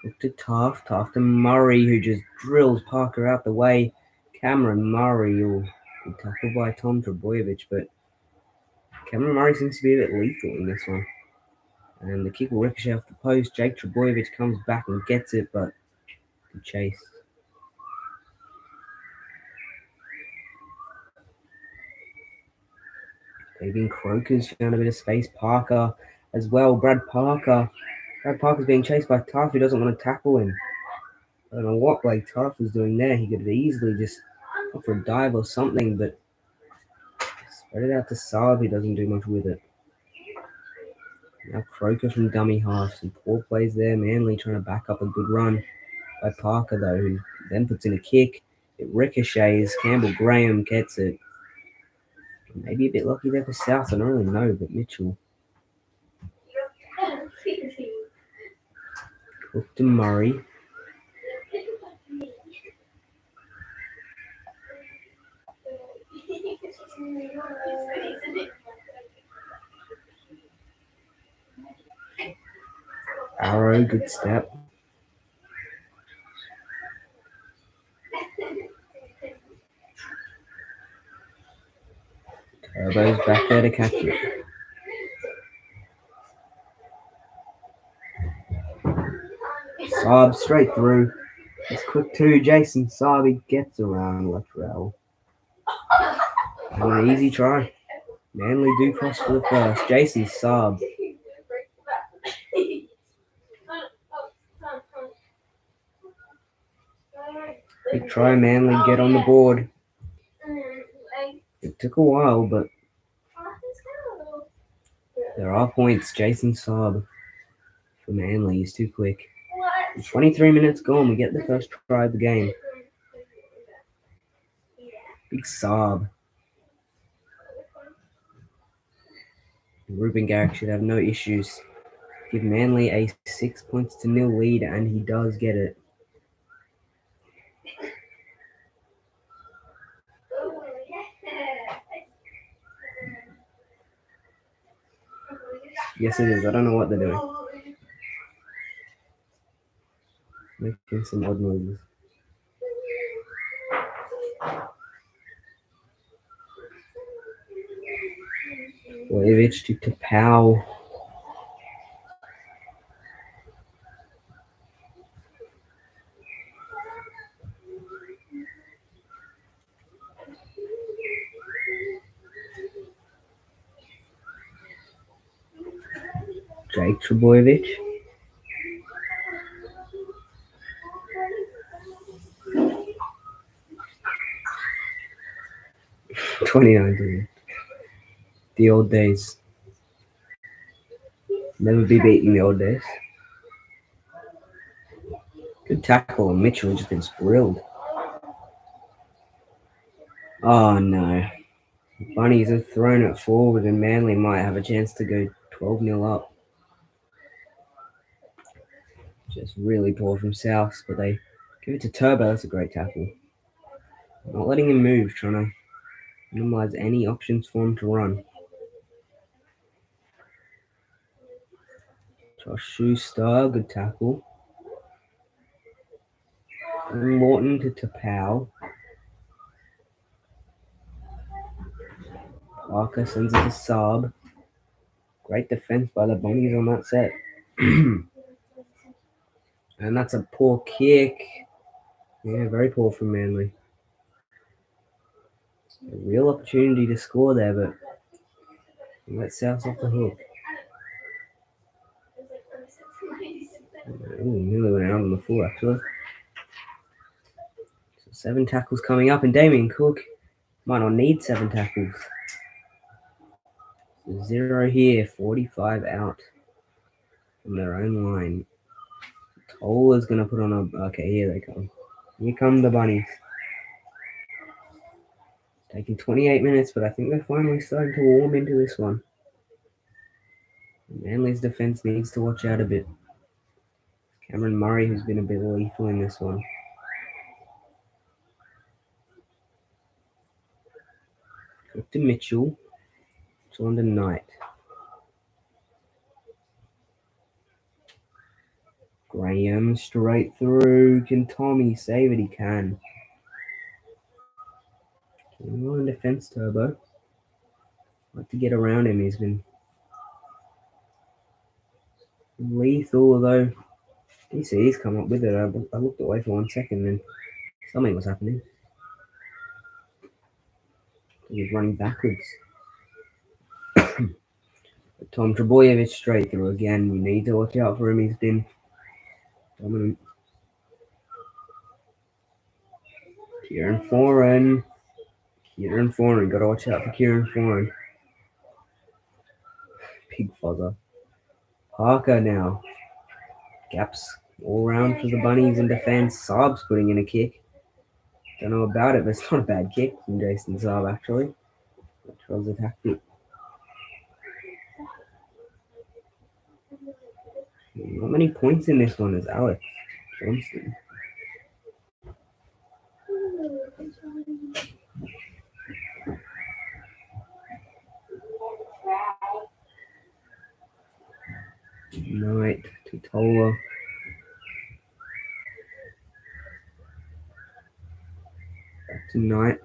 Cook to Taft. Taft to Murray, who just drills Parker out the way. Cameron Murray will be tackled by Tom Trebojevic, but Cameron Murray seems to be a bit lethal in this one. And the kick will ricochet off the post. Jake Trebojevic comes back and gets it, but the chase. Fabian Croker's found a bit of space. Parker as well. Brad Parker's being chased by Taft, who doesn't want to tackle him. I don't know what Blake Taft was doing there. He could have easily just gone for a dive or something, but spread it out to Saab. He doesn't do much with it. Now Croker from dummy half. Some poor plays there. Manly trying to back up a good run by Parker, though, who then puts in a kick. It ricochets. Campbell Graham gets it. Maybe a bit lucky there for South. I don't really know, but Mitchell. Cook to Murray. Arrow, good step. Turbo's back there to catch it. Saab straight through. It's quick too. Jason Saab gets around Latrell. And an easy try. Manly do cross for the first. Jason Saab. Big try, Manly get on the board. It took a while, but there are points. Jason Saab for Manly. He's too quick. 23 minutes gone. We get the first try of the game. Big Saab. Ruben Garrick should have no issues. Give Manly a 6-0 lead, and he does get it. Yes, it is. I don't know what they're doing. Making some odd moves. Bojevic to Tapau. Jake Trebojevic. $29. The old days. Never be beaten the old days. Good tackle, and Mitchell just gets grilled. Oh no. Bunnies have thrown it forward, and Manly might have a chance to go 12-0 up. Just really poor from South, but they give it to Turbo. That's a great tackle. Not letting him move, trying to minimize any options for him to run. Josh Schuster, good tackle. Morton to Tapau. Parker sends it to Saab. Great defense by the Bunnies on that set. And that's a poor kick. Yeah, very poor from Manly. A real opportunity to score there, but let South off the hook. Ooh, nearly went out on the full, actually. So 7 tackles coming up, and Damien Cook might not need 7 tackles. So 0 here, 45 out from their own line. Tola's going to put on a... Okay, here they come. Here come the Bunnies. Taking 28 minutes, but I think they're finally starting to warm into this one. Manly's defense needs to watch out a bit. Cameron Murray has been a bit lethal in this one. Up to Mitchell. To London Knight. Graham straight through. Can Tommy save it? He can. Well in defense, Turbo. Like to get around him. He's been lethal, although you see he's come up with it. I looked away for 1 second and something was happening. He was running backwards. Tom Trebojevic straight through again. You need to watch out for him. He's been dominant. Kieran Foran. Gotta watch out for Kieran Foran. Big fuzzer. Parker now. Gaps all round for the Bunnies in defense. Saab's putting in a kick. Don't know about it, but it's not a bad kick from Jason Saab, actually. That a tactic. Not many points in this one as Alex Johnston. Knight, Tutola. Back to Knight.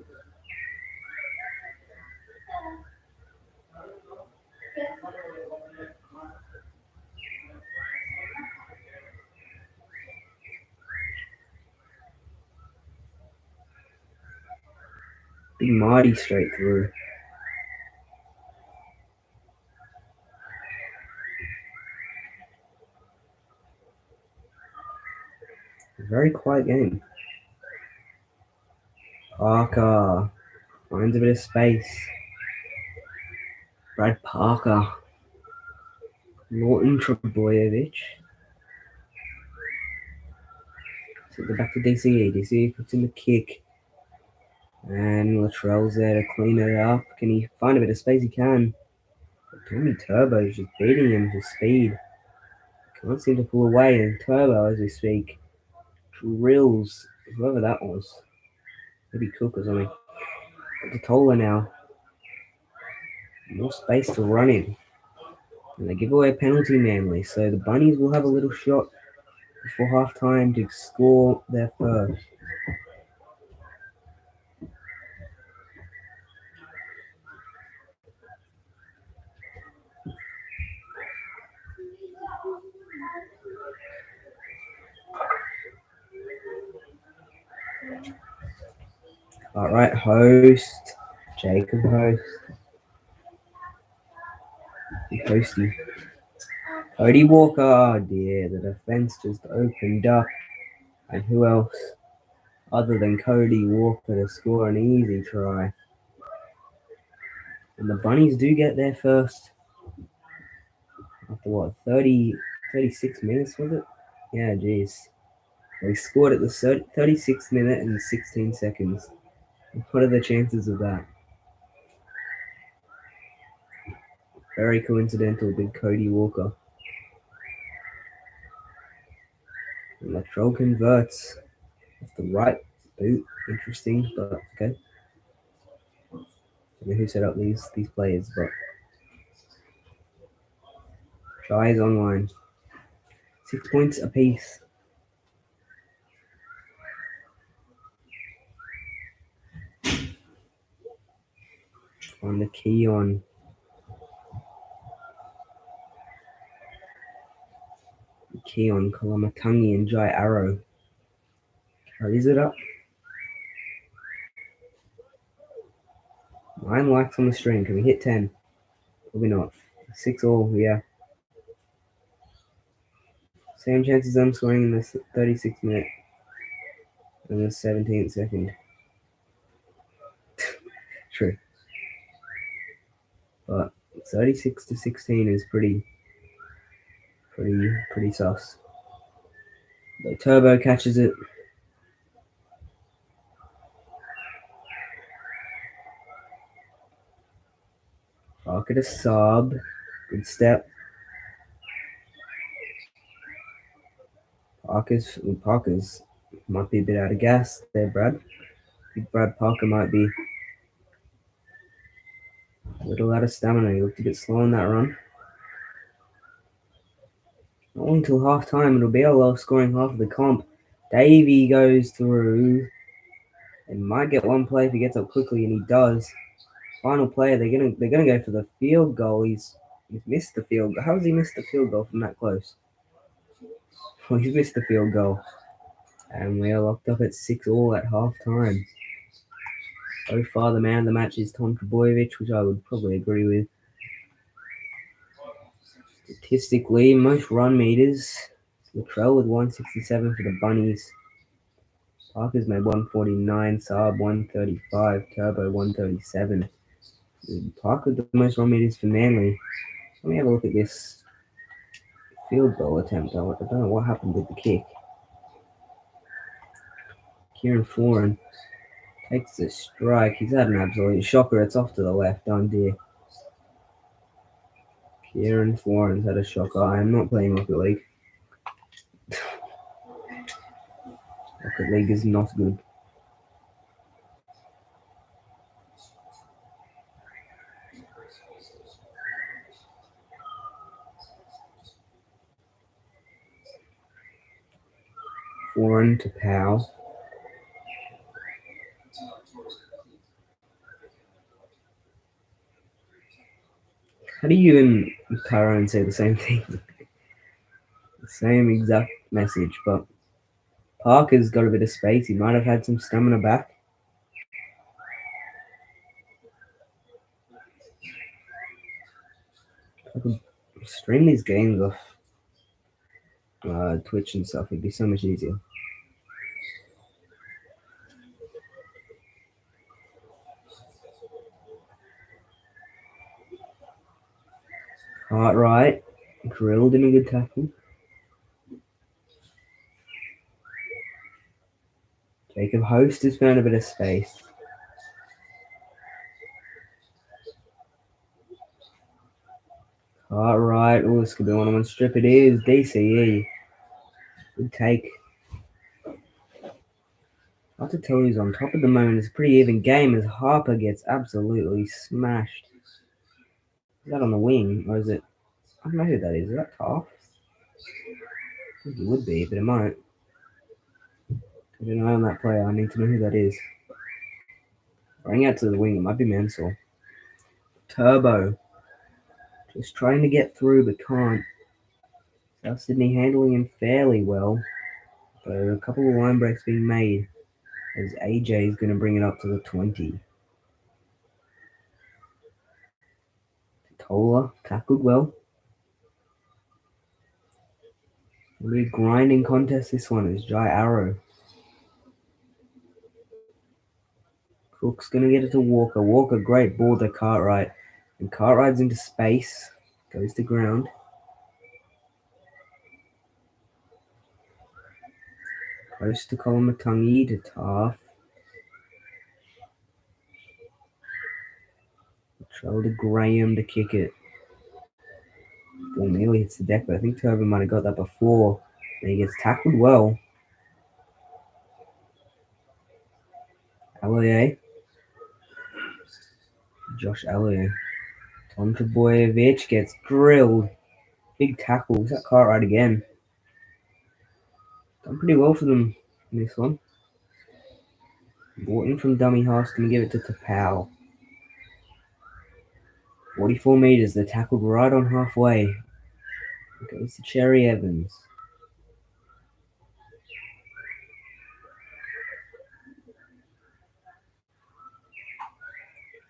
Big Marty straight through. Very quiet game. Parker finds a bit of space. Brad Parker. Norton Trebojevic. So go back to DCE. DCE puts in the kick. And Latrell's there to clean it up. Can he find a bit of space? He can. But Tommy Turbo is just beating him for speed. Can't seem to pull away. And Turbo, as we speak, drills whoever that was. Maybe Cook or something. But Totola now. More space to run in. And they give away a penalty, Manly. So the Bunnies will have a little shot before half time to score their first. All right, host. Jacob host. Hosty. Cody Walker. Oh dear, the defense just opened up. And who else other than Cody Walker to score an easy try? And the Bunnies do get their first after what, 36 minutes was it? Yeah, geez. They scored at the 36th minute and 16 seconds. What are the chances of that? Very coincidental, big Cody Walker. And Latrell converts off the right boot. Interesting, but okay. I don't know who set up these players, but tries online. 6 points apiece. On the Keon. Keon, Kalamatangi, and Jai Arrow. Carries it up. 9 likes on the string. Can we hit 10? Probably not. 6 all, yeah. Same chances I'm scoring in the 36th minute and the 17th second. True. But 36 to 16 is pretty sus. The Turbo catches it. Parker to Saab. Good step. Parker's might be a bit out of gas there, Brad. Big Brad Parker might be a little out of stamina. He looked a bit slow on that run. Not until half time. It'll be our lowest scoring half of the comp. Davey goes through and might get one play if he gets up quickly, and he does. Final play, they're gonna go for the field goal. He's missed the field goal. How has he missed the field goal from that close? Well, he's missed the field goal. And we are locked up at 6-all at half time. So far, the man of the match is Tom Trbojevic, which I would probably agree with. Statistically, most run meters, Latrell with 167 for the Bunnies. Parker's made 149, Saab 135, Turbo 137. Parker with the most run meters for Manly. Let me have a look at this field goal attempt. I don't know what happened with the kick. Kieran Foran takes the strike. He's had an absolute shocker. It's off to the left. Oh dear. Kieran Foran's had a shocker. I am not playing Rocket League. Rocket League is not good. Foran to Powell. How do you and Tyrone say the same thing? The same exact message, but Parker's got a bit of space. He might have had some stamina back. I could stream these games off Twitch and stuff. It'd be so much easier. Cartwright drilled in a good tackle. Jacob Host has found a bit of space. Cartwright. Oh, this could be 1-on-1 strip. It is. DCE. Good take. Hard to tell who's on top at the moment. It's a pretty even game as Harper gets absolutely smashed. Is that on the wing, or is it? I don't know who that is. Is that Taff? I think it would be, but it might. I don't know on that player. I need to know who that is. Running out to the wing, it might be Mansell. Turbo. Just trying to get through, but can't. South Sydney handling him fairly well. But a couple of line breaks being made as AJ is going to bring it up to the 20. Tola tackled well. It'll be a grinding contest, this one. Is Jai Arrow. Cook's going to get it to Walker. Walker, great ball to Cartwright. And Cartwright's into space. Goes to ground. Close to Kolomatangi to Taff. Throw to Graham to kick it. Ball nearly hits the deck, but I think Turbo might have got that before. And he gets tackled well. Allier. Josh Allier. Tom Trbojevic gets drilled. Big tackle. Is that Cartwright again? Done pretty well for them in this one. Borton from dummy half's going to give it to Tapau. 44 meters. They're tackled right on halfway. It goes to Cherry Evans.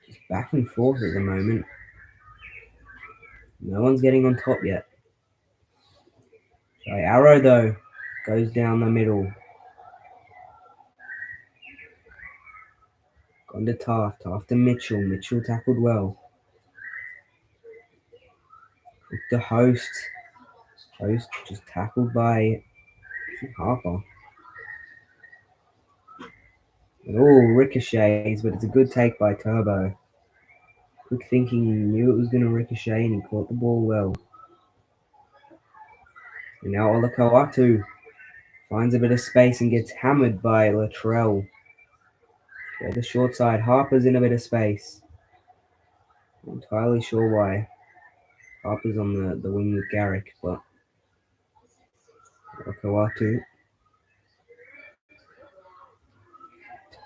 Just back and forth at the moment. No one's getting on top yet. So Arrow, though, goes down the middle. Gone to Taft. Taft to Mitchell. Mitchell tackled well. Cook to Host. Host just tackled by Harper. It all ricochets, but it's a good take by Turbo. Quick thinking, knew it was going to ricochet, and he caught the ball well. And now Olakau'atu Finds a bit of space and gets hammered by Latrell. Go the short side. Harper's in a bit of space. Not entirely sure why. Harper's on the wing with Garrick, but Okawatu.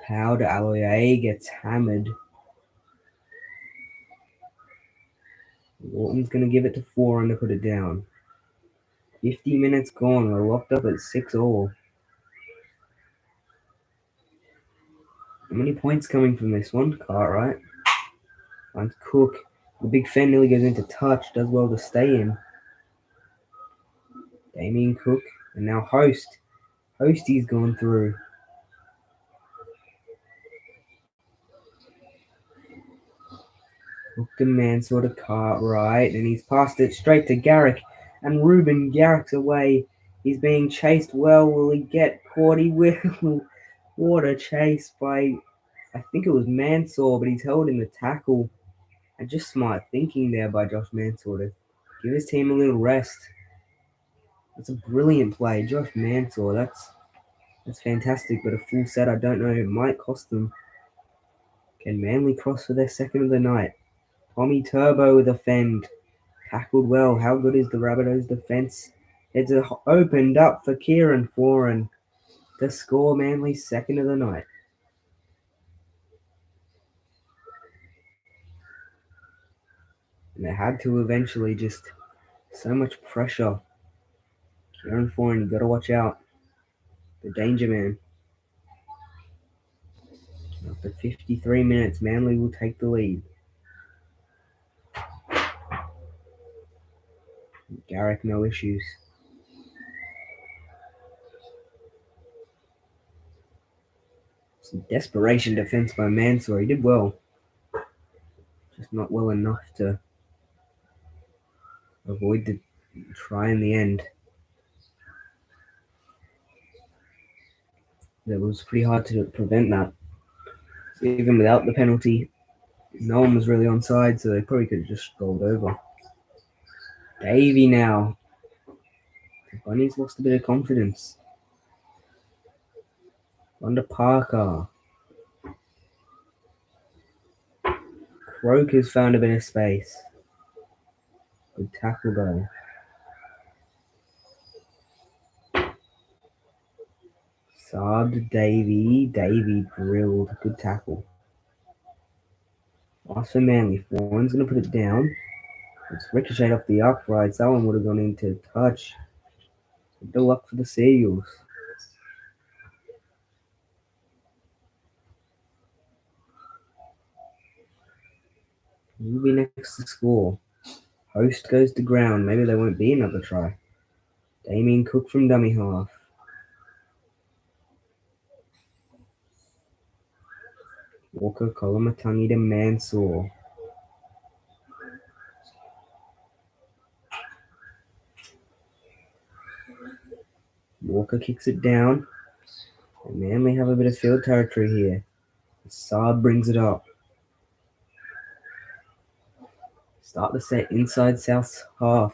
Powder Aloye gets hammered. Walton's going to give it to 4 to put it down. 50 minutes gone. We're locked up at 6-all. How many points coming from this one? Cartwright. Finds Cook. The big fan nearly goes into touch. Does well to stay in. Damien Cook. And now Host. Hosty's gone through. Cook to Mansour to Cartwright. And he's passed it straight to Garrick. And Ruben Garrick's away. He's being chased well. Will he get caught? He will. What a chase by, I think it was Mansour, but he's held in the tackle. And just smart thinking there by Josh Mansour to give his team a little rest. That's a brilliant play. Josh Mansour, that's fantastic, but a full set, I don't know, it might cost them. Can Manly cross for their second of the night? Tommy Turbo with a fend. Tackled well. How good is the Rabbitohs defense? It's opened up for Kieran Foran to score Manly's second of the night. And they had to eventually, just so much pressure. Kieran Foran, you got to watch out. The danger man. After 53 minutes, Manly will take the lead. Garrick, no issues. Some desperation defense by Mansour. He did well. Just not well enough to avoid the try in the end. It was pretty hard to prevent that. So even without the penalty, no one was really onside, so they probably could have just rolled over. Davey now. The Bunnies lost a bit of confidence. Under Parker. Croker's found a bit of space. Good tackle though. Subbed Davey. Davey drilled. Good tackle. Lost for Manly. Foran's going to put it down. It's ricocheted off the uprights. That one would have gone into touch. Good luck for the Seals. Who'll be next to score? Host goes to ground. Maybe there won't be another try. Damien Cook from dummy half. Walker Kolomatangi to Mansour. Walker kicks it down. And Manly have a bit of field territory here. Saab brings it up. Start the set inside South's half.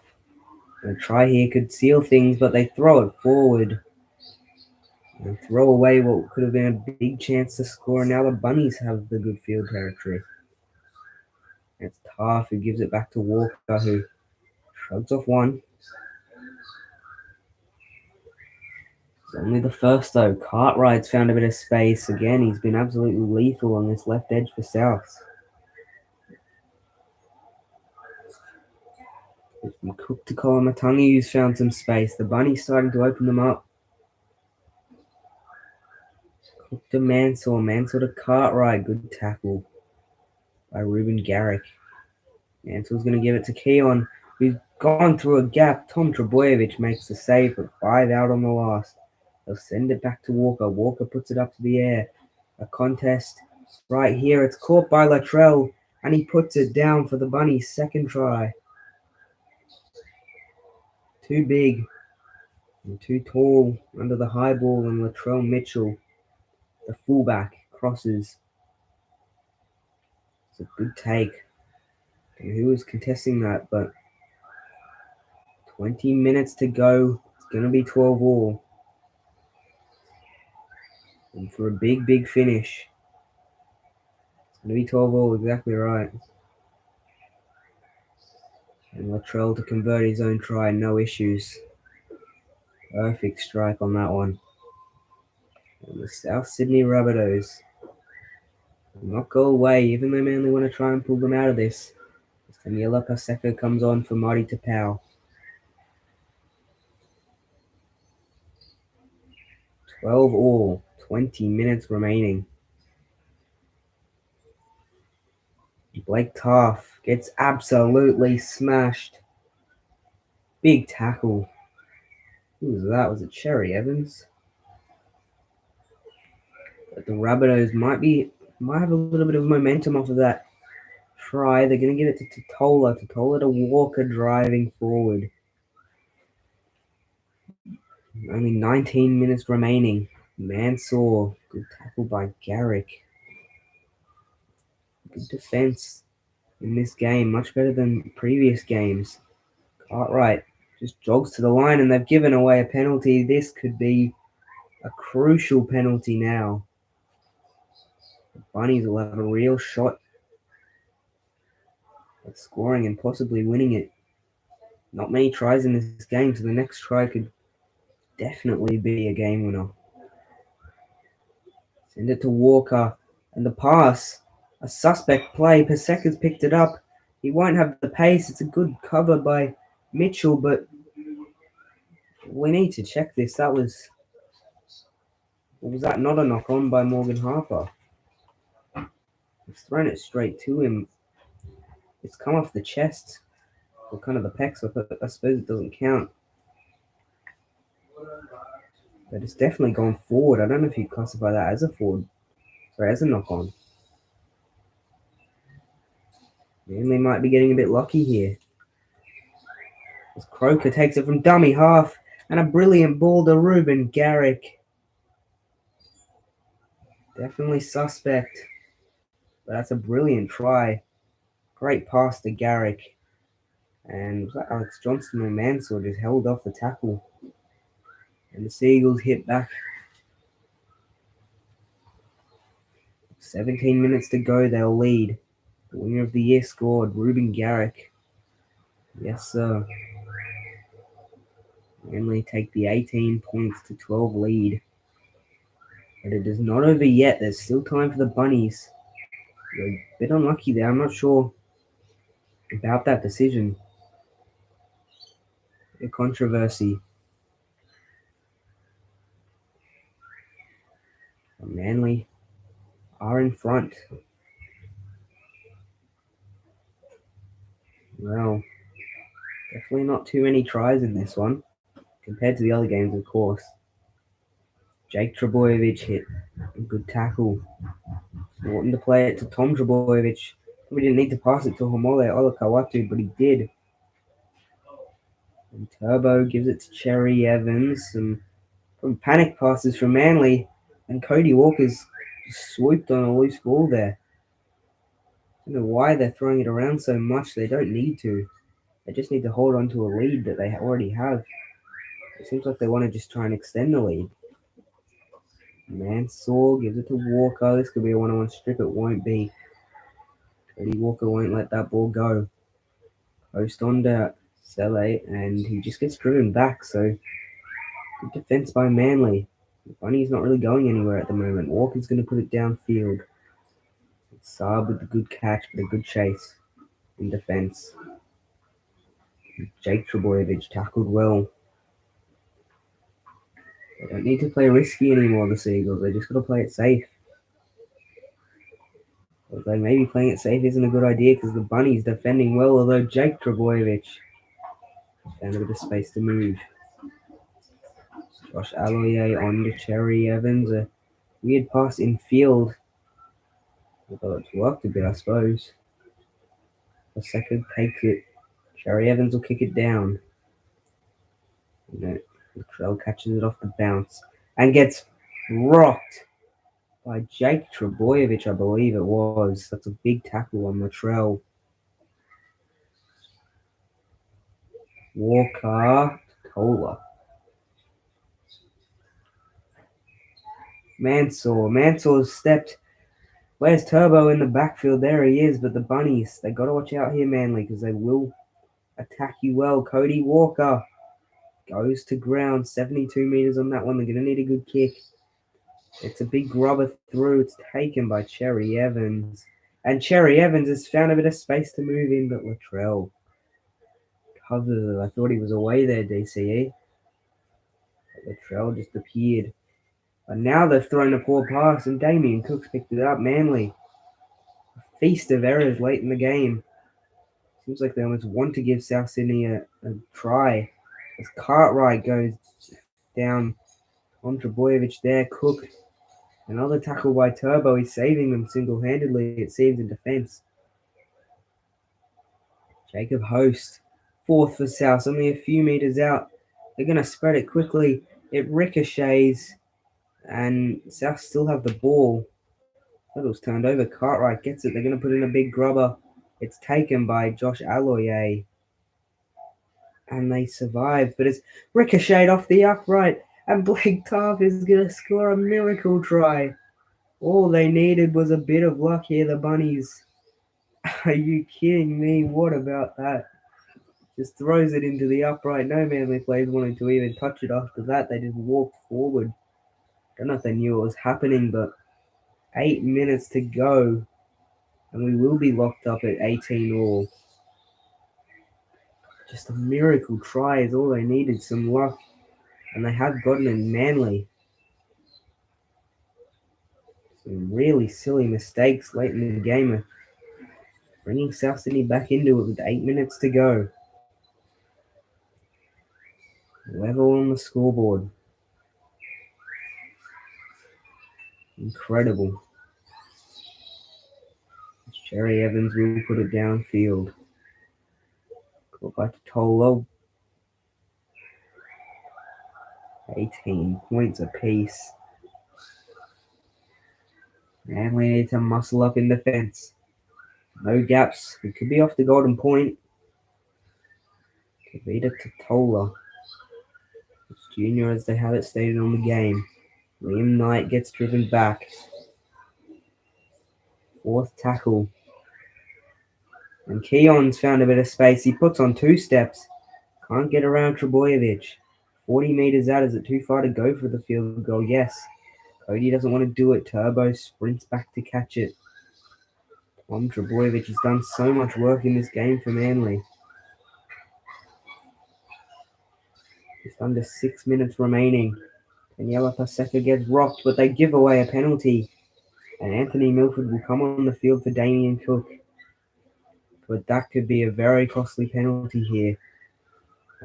A try here could seal things, but they throw it forward. And throw away what could have been a big chance to score. And now the Bunnies have the good field territory. It's Taff who gives it back to Walker, who shrugs off one. It's only the first though. Cartwright's found a bit of space. Again, he's been absolutely lethal on this left edge for South. It's been Cook to Kolomatangi, who's found some space. The Bunnies starting to open them up. Cook to Mansour. Mansour to Cartwright. Good tackle by Ruben Garrick. Mansour's going to give it to Keon, who's gone through a gap. Tom Trebojevic makes the save, but 5 out on the last. They'll send it back to Walker. Walker puts it up to the air. A contest right here. It's caught by Latrell, and he puts it down for the Bunnies' second try. Too big and too tall under the high ball, and Latrell Mitchell, the fullback, crosses. It's a good take. And who was contesting that? But 20 minutes to go. It's going to be 12-all. And for a big finish. It's going to be 12 all, exactly right. And Latrell to convert his own try, no issues. Perfect strike on that one. And the South Sydney Rabbitohs will not go away, even though Manly want to try and pull them out of this. Daniela Paseka comes on for Marty Tapau. 12 all, 20 minutes remaining. Blake Taff gets absolutely smashed. Big tackle. Who was that? Was it Cherry Evans? But the Rabbitohs might have a little bit of momentum off of that try. They're going to give it to Totola. Totola to Walker driving forward. Only 19 minutes remaining. Mansour. Good tackle by Garrick. Good defense in this game. Much better than previous games. Cartwright just jogs to the line and they've given away a penalty. This could be a crucial penalty now. The Bunnies will have a real shot at scoring and possibly winning it. Not many tries in this game, so the next try could definitely be a game winner. Send it to Walker, and the pass. A suspect play. Paseka's picked it up. He won't have the pace. It's a good cover by Mitchell, but we need to check this. That was that not a knock on by Morgan Harper? He's thrown it straight to him. It's come off the chest, or kind of the pecs, but I suppose it doesn't count. But it's definitely gone forward. I don't know if you classify that as a forward. Sorry, as a knock on. And they might be getting a bit lucky here. As Croker takes it from dummy half, and a brilliant ball to Ruben Garrick. Definitely suspect, but that's a brilliant try. Great pass to Garrick. And was that Alex Johnston or Mansour just held off the tackle. And the Seagulls hit back. 17 minutes to go, they'll lead. The winner of the year scored, Ruben Garrick. Yes, sir. Manly take the 18 points to 12 lead. But it is not over yet. There's still time for the Bunnies. They're a bit unlucky there. I'm not sure about that decision. A controversy. Manly are in front. Well, definitely not too many tries in this one, compared to the other games, of course. Jake Trebojevic hit a good tackle. Wanting to play it to Tom Trebojevic. We didn't need to pass it to Homole Olakawatu, but he did. And Turbo gives it to Cherry Evans. Some panic passes from Manly. And Cody Walker's swooped on a loose ball there. I don't know why they're throwing it around so much. They don't need to. They just need to hold on to a lead that they already have. It seems like they want to just try and extend the lead. Mansour gives it to Walker. This could be a one-on-one strip. It won't be. Cody Walker won't let that ball go. Post on to Sele, and he just gets driven back. So good defense by Manly. Bunny's not really going anywhere at the moment. Walker's going to put it downfield. Saab with a good catch, but a good chase in defense. Jake Trebojevic tackled well. They don't need to play risky anymore, the Seagulls. They just got to play it safe. Although maybe playing it safe isn't a good idea because the Bunny's defending well, although Jake Trebojevic found a bit of space to move. Josh Aloye on to Cherry Evans. A weird pass in field. Although it's worked a bit, I suppose. The second takes it. Cherry Evans will kick it down. Latrell catches it off the bounce and gets rocked by Jake Trebojevic, I believe it was. That's a big tackle on Latrell. Walker, Tola. Mansour's stepped. Where's Turbo in the backfield? There he is, but the Bunnies, they got to watch out here, Manly, because they will attack you well. Cody Walker goes to ground, 72 meters on that one. They're going to need a good kick. It's a big grubber through. It's taken by Cherry Evans. And Cherry Evans has found a bit of space to move in, but Latrell covers it. I thought he was away there, DCE. But Latrell just appeared. But now they've thrown a poor pass, and Damien Cook's picked it up. Manly. A feast of errors late in the game. Seems like they almost want to give South Sydney a try. As Cartwright goes down on Trebojevic there. Cook. Another tackle by Turbo. He's saving them single-handedly, it seems, in defence. Jacob Host, fourth for South, only a few metres out. They're going to spread it quickly. It ricochets, and South still have the ball. Little's turned over. Cartwright gets it. They're going to put in a big grubber. It's taken by Josh Aloye. And they survive, but it's ricocheted off the upright. And Blake Taft is going to score a miracle try. All they needed was a bit of luck here, the Bunnies. Are you kidding me? What about that? Just throws it into the upright. No Manly players wanted to even touch it after that. They just walked forward. Don't know if they knew what was happening, but 8 minutes to go. And we will be locked up at 18 all. Just a miracle try is all they needed. Some luck. And they have gotten in Manly. Some really silly mistakes late in the game. Bringing South Sydney back into it with 8 minutes to go. Level on the scoreboard. Incredible. Cherry Evans will put it downfield. Caught by Tolo. 18 points apiece. And we need to muscle up in defence. No gaps. We could be off the golden point. Kavita Totola. It's junior as they have it stated on the game. Liam Knight gets driven back. Fourth tackle. And Keon's found a bit of space. He puts on 2 steps. Can't get around Trebojevic. 40 meters out. Is it too far to go for the field goal? Yes. Cody doesn't want to do it. Turbo sprints back to catch it. Tom Trebojevic has done so much work in this game for Manly. Just under 6 minutes remaining. Daniela Paseka gets rocked, but they give away a penalty. And Anthony Milford will come on the field for Damien Cook. But that could be a very costly penalty here.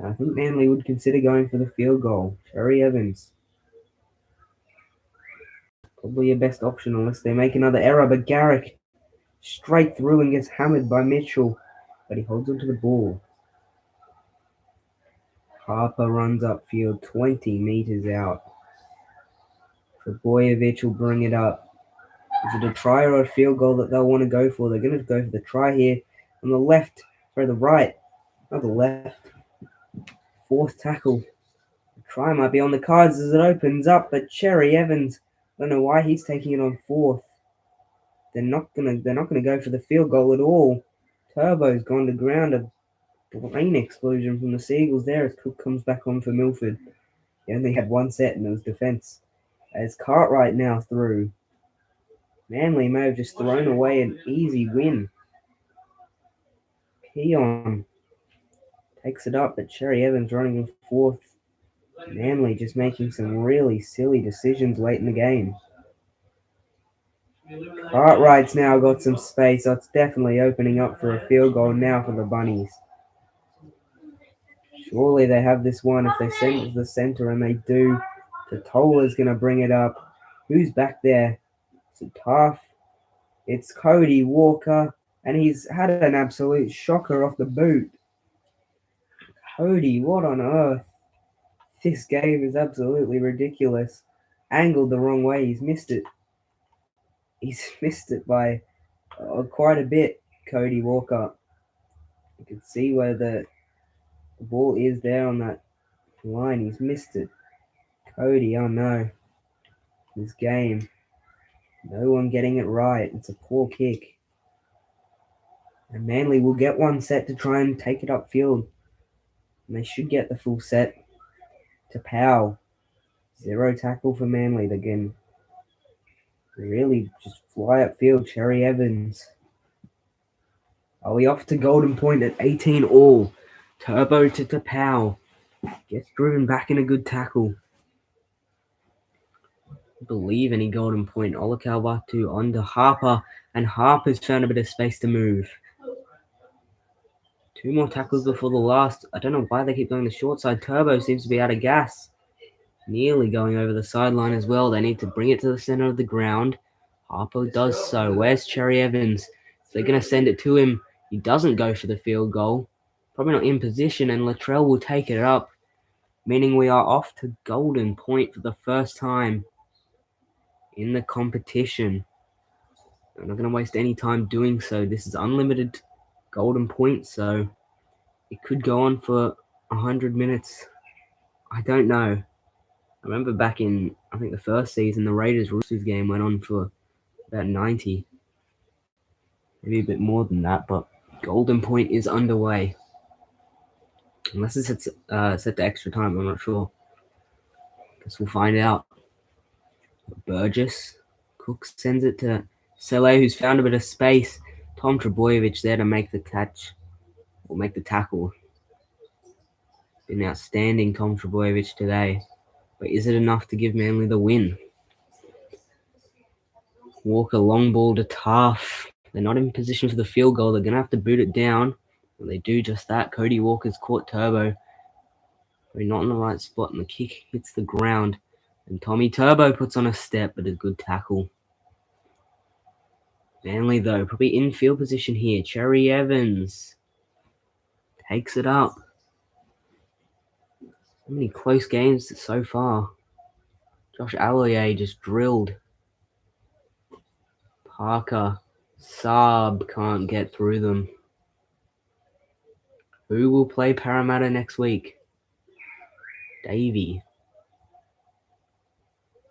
I think Manly would consider going for the field goal. Cherry Evans. Probably your best option unless they make another error. But Garrick straight through and gets hammered by Mitchell. But he holds onto the ball. Harper runs upfield 20 meters out. Trebojevic will bring it up. Is it a try or a field goal that they'll want to go for? They're going to go for the try here. On the left, or the right. Not the left. Fourth tackle. The try might be on the cards as it opens up, but Cherry Evans, I don't know why he's taking it on fourth. They're not gonna go for the field goal at all. Turbo's gone to ground. A brain explosion from the Seagulls there as Cook comes back on for Milford. He only had one set and it was defence. As Cartwright now through. Manly may have just thrown away an easy win. Keon takes it up, but Cherry Evans running in fourth. Manly just making some really silly decisions late in the game. Cartwright's now got some space, so it's definitely opening up for a field goal now for the Bunnies. Surely they have this one if they send it to the centre, and they do. Totola's going to bring it up. Who's back there? Is it Taft? It's Cody Walker, and he's had an absolute shocker off the boot. Cody, what on earth? This game is absolutely ridiculous. Angled the wrong way. He's missed it. He's missed it by quite a bit, Cody Walker. You can see where the ball is there on that line. He's missed it. Cody, oh no. this game. No one getting it right. It's a poor kick. And Manly will get one set to try and take it upfield. And they should get the full set to Powell. 0 tackle for Manly. They can really just fly upfield. Cherry Evans. Are we off to Golden Point at 18 all? Turbo to Tapau. Gets driven back in a good tackle. I believe any Golden Point. Olakau'atu on to Harper. And Harper's found a bit of space to move. 2 more tackles before the last. I don't know why they keep going the short side. Turbo seems to be out of gas. Nearly going over the sideline as well. They need to bring it to the center of the ground. Harper does so. Where's Cherry Evans? They're going to send it to him. He doesn't go for the field goal. Probably not in position, and Latrell will take it up, meaning we are off to Golden Point for the first time in the competition. I'm not going to waste any time doing so. This is unlimited Golden Point, so it could go on for 100 minutes. I don't know. I remember back in, I think, the first season, the Raiders-Roosters game went on for about 90. Maybe a bit more than that, but Golden Point is underway. Unless it's set to extra time, I'm not sure. Guess we'll find out. Burgess. Cook sends it to Sele, who's found a bit of space. Tom Trebojevic there to make the catch, or make the tackle. Been outstanding, Tom Trebojevic, today. But is it enough to give Manly the win? Walker, long ball to Taff. They're not in position for the field goal. They're going to have to boot it down. And they do just that. Cody Walker's caught Turbo. We're not in the right spot, and the kick hits the ground. And Tommy Turbo puts on a step, but a good tackle. Manly, though, probably in field position here. Cherry Evans takes it up. So many close games so far. Josh Alloyer just drilled. Parker, Saab can't get through them. Who will play Parramatta next week? Davey.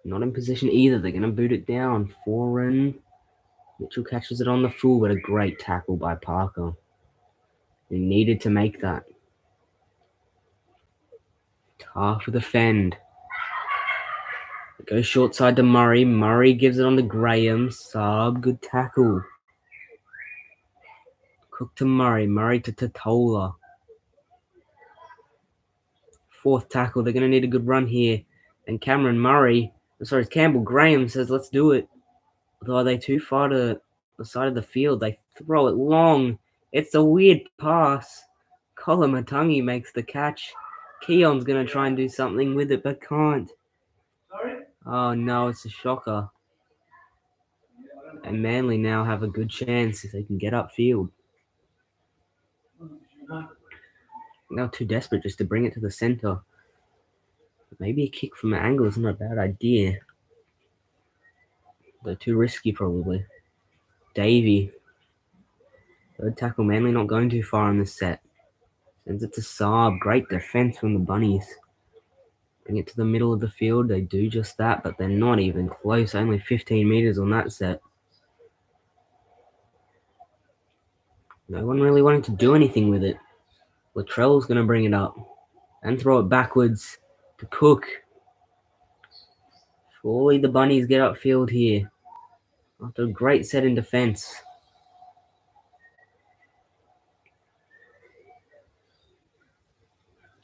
Not in position either. They're going to boot it down. Foreign. Mitchell catches it on the full, but a great tackle by Parker. He needed to make that. Tar for the fend. It goes short side to Murray. Murray gives it on to Graham. Saab, good tackle. Cook to Murray. Murray to Totola. 4th tackle. They're going to need a good run here. And Campbell Graham says, let's do it. Although are they too far to the side of the field? They throw it long. It's a weird pass. Colin Matangi makes the catch. Keon's going to try and do something with it, but can't. Sorry? Oh, no, it's a shocker. And Manly now have a good chance if they can get upfield. They're too desperate just to bring it to the center. Maybe a kick from an angle isn't a bad idea. They're too risky, probably. Davey. 3rd tackle. Manly not going too far on this set. Sends it to Saab. Great defense from the Bunnies. Bring it to the middle of the field. They do just that, but they're not even close. Only 15 meters on that set. No one really wanted to do anything with it. Latrell's going to bring it up and throw it backwards to Cook. Surely the Bunnies get upfield here after a great set in defense.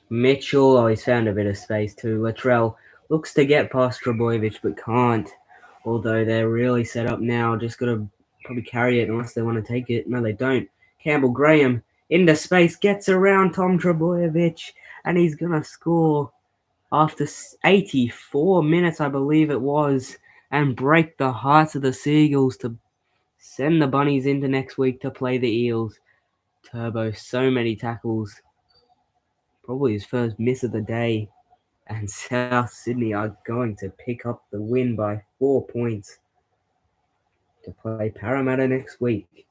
Mitchell, he's found a bit of space too. Latrell looks to get past Trebojevic, but can't. Although they're really set up now. Just got to probably carry it unless they want to take it. No, they don't. Campbell Graham into space, gets around Tom Trebojevic, and he's going to score after 84 minutes, I believe it was, and break the hearts of the Seagulls to send the Bunnies into next week to play the Eels. Turbo, so many tackles. Probably his first miss of the day. And South Sydney are going to pick up the win by 4 points to play Parramatta next week.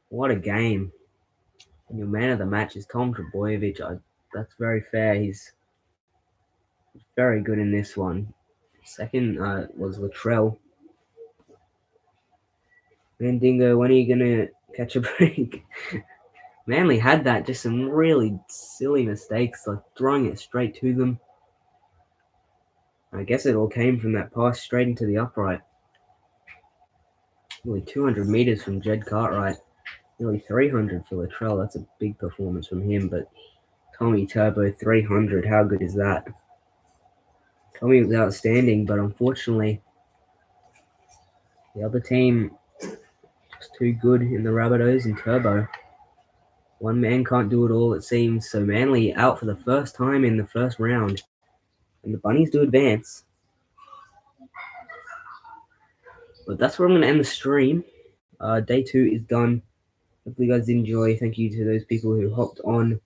What a game. And your man of the match is Tom Trebojevic. That's very fair. He's very good in this one. Second was Latrell. Man, Dingo, when are you gonna catch a break? Manly had that, just some really silly mistakes, like throwing it straight to them. I guess it all came from that pass straight into the upright. Nearly 200 meters from Jed Cartwright. Nearly 300 for Latrell. That's a big performance from him, but Tommy Turbo 300. How good is that? Tommy was outstanding, but unfortunately, the other team just too good in the Rabbitohs and Turbo. One man can't do it all, it seems. So Manly out for the first time in the first round, and the Bunnies do advance. But that's where I'm going to end the stream. Day 2 is done. Hopefully you guys enjoy. Thank you to those people who hopped on.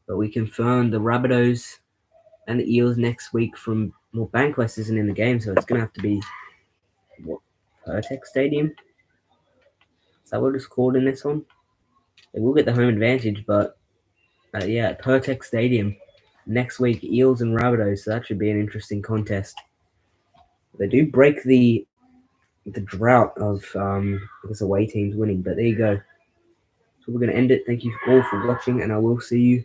But we confirmed the Rabbitohs and the Eels next week from... Well, Bankwest isn't in the game, so it's going to have to be... What? Pertex Stadium? Is that what it's called in this one? They will get the home advantage, but... yeah, Pertex Stadium. Next week, Eels and Rabbitohs, so that should be an interesting contest. They do break the drought of I guess away teams winning, but there you go. So we're going to end it. Thank you all for watching, and I will see you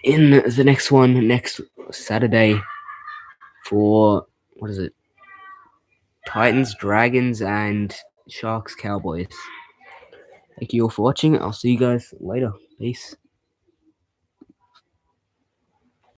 in the next one next Saturday for, what is it? Titans, Dragons, and Sharks, Cowboys. Thank you all for watching. I'll see you guys later. Peace.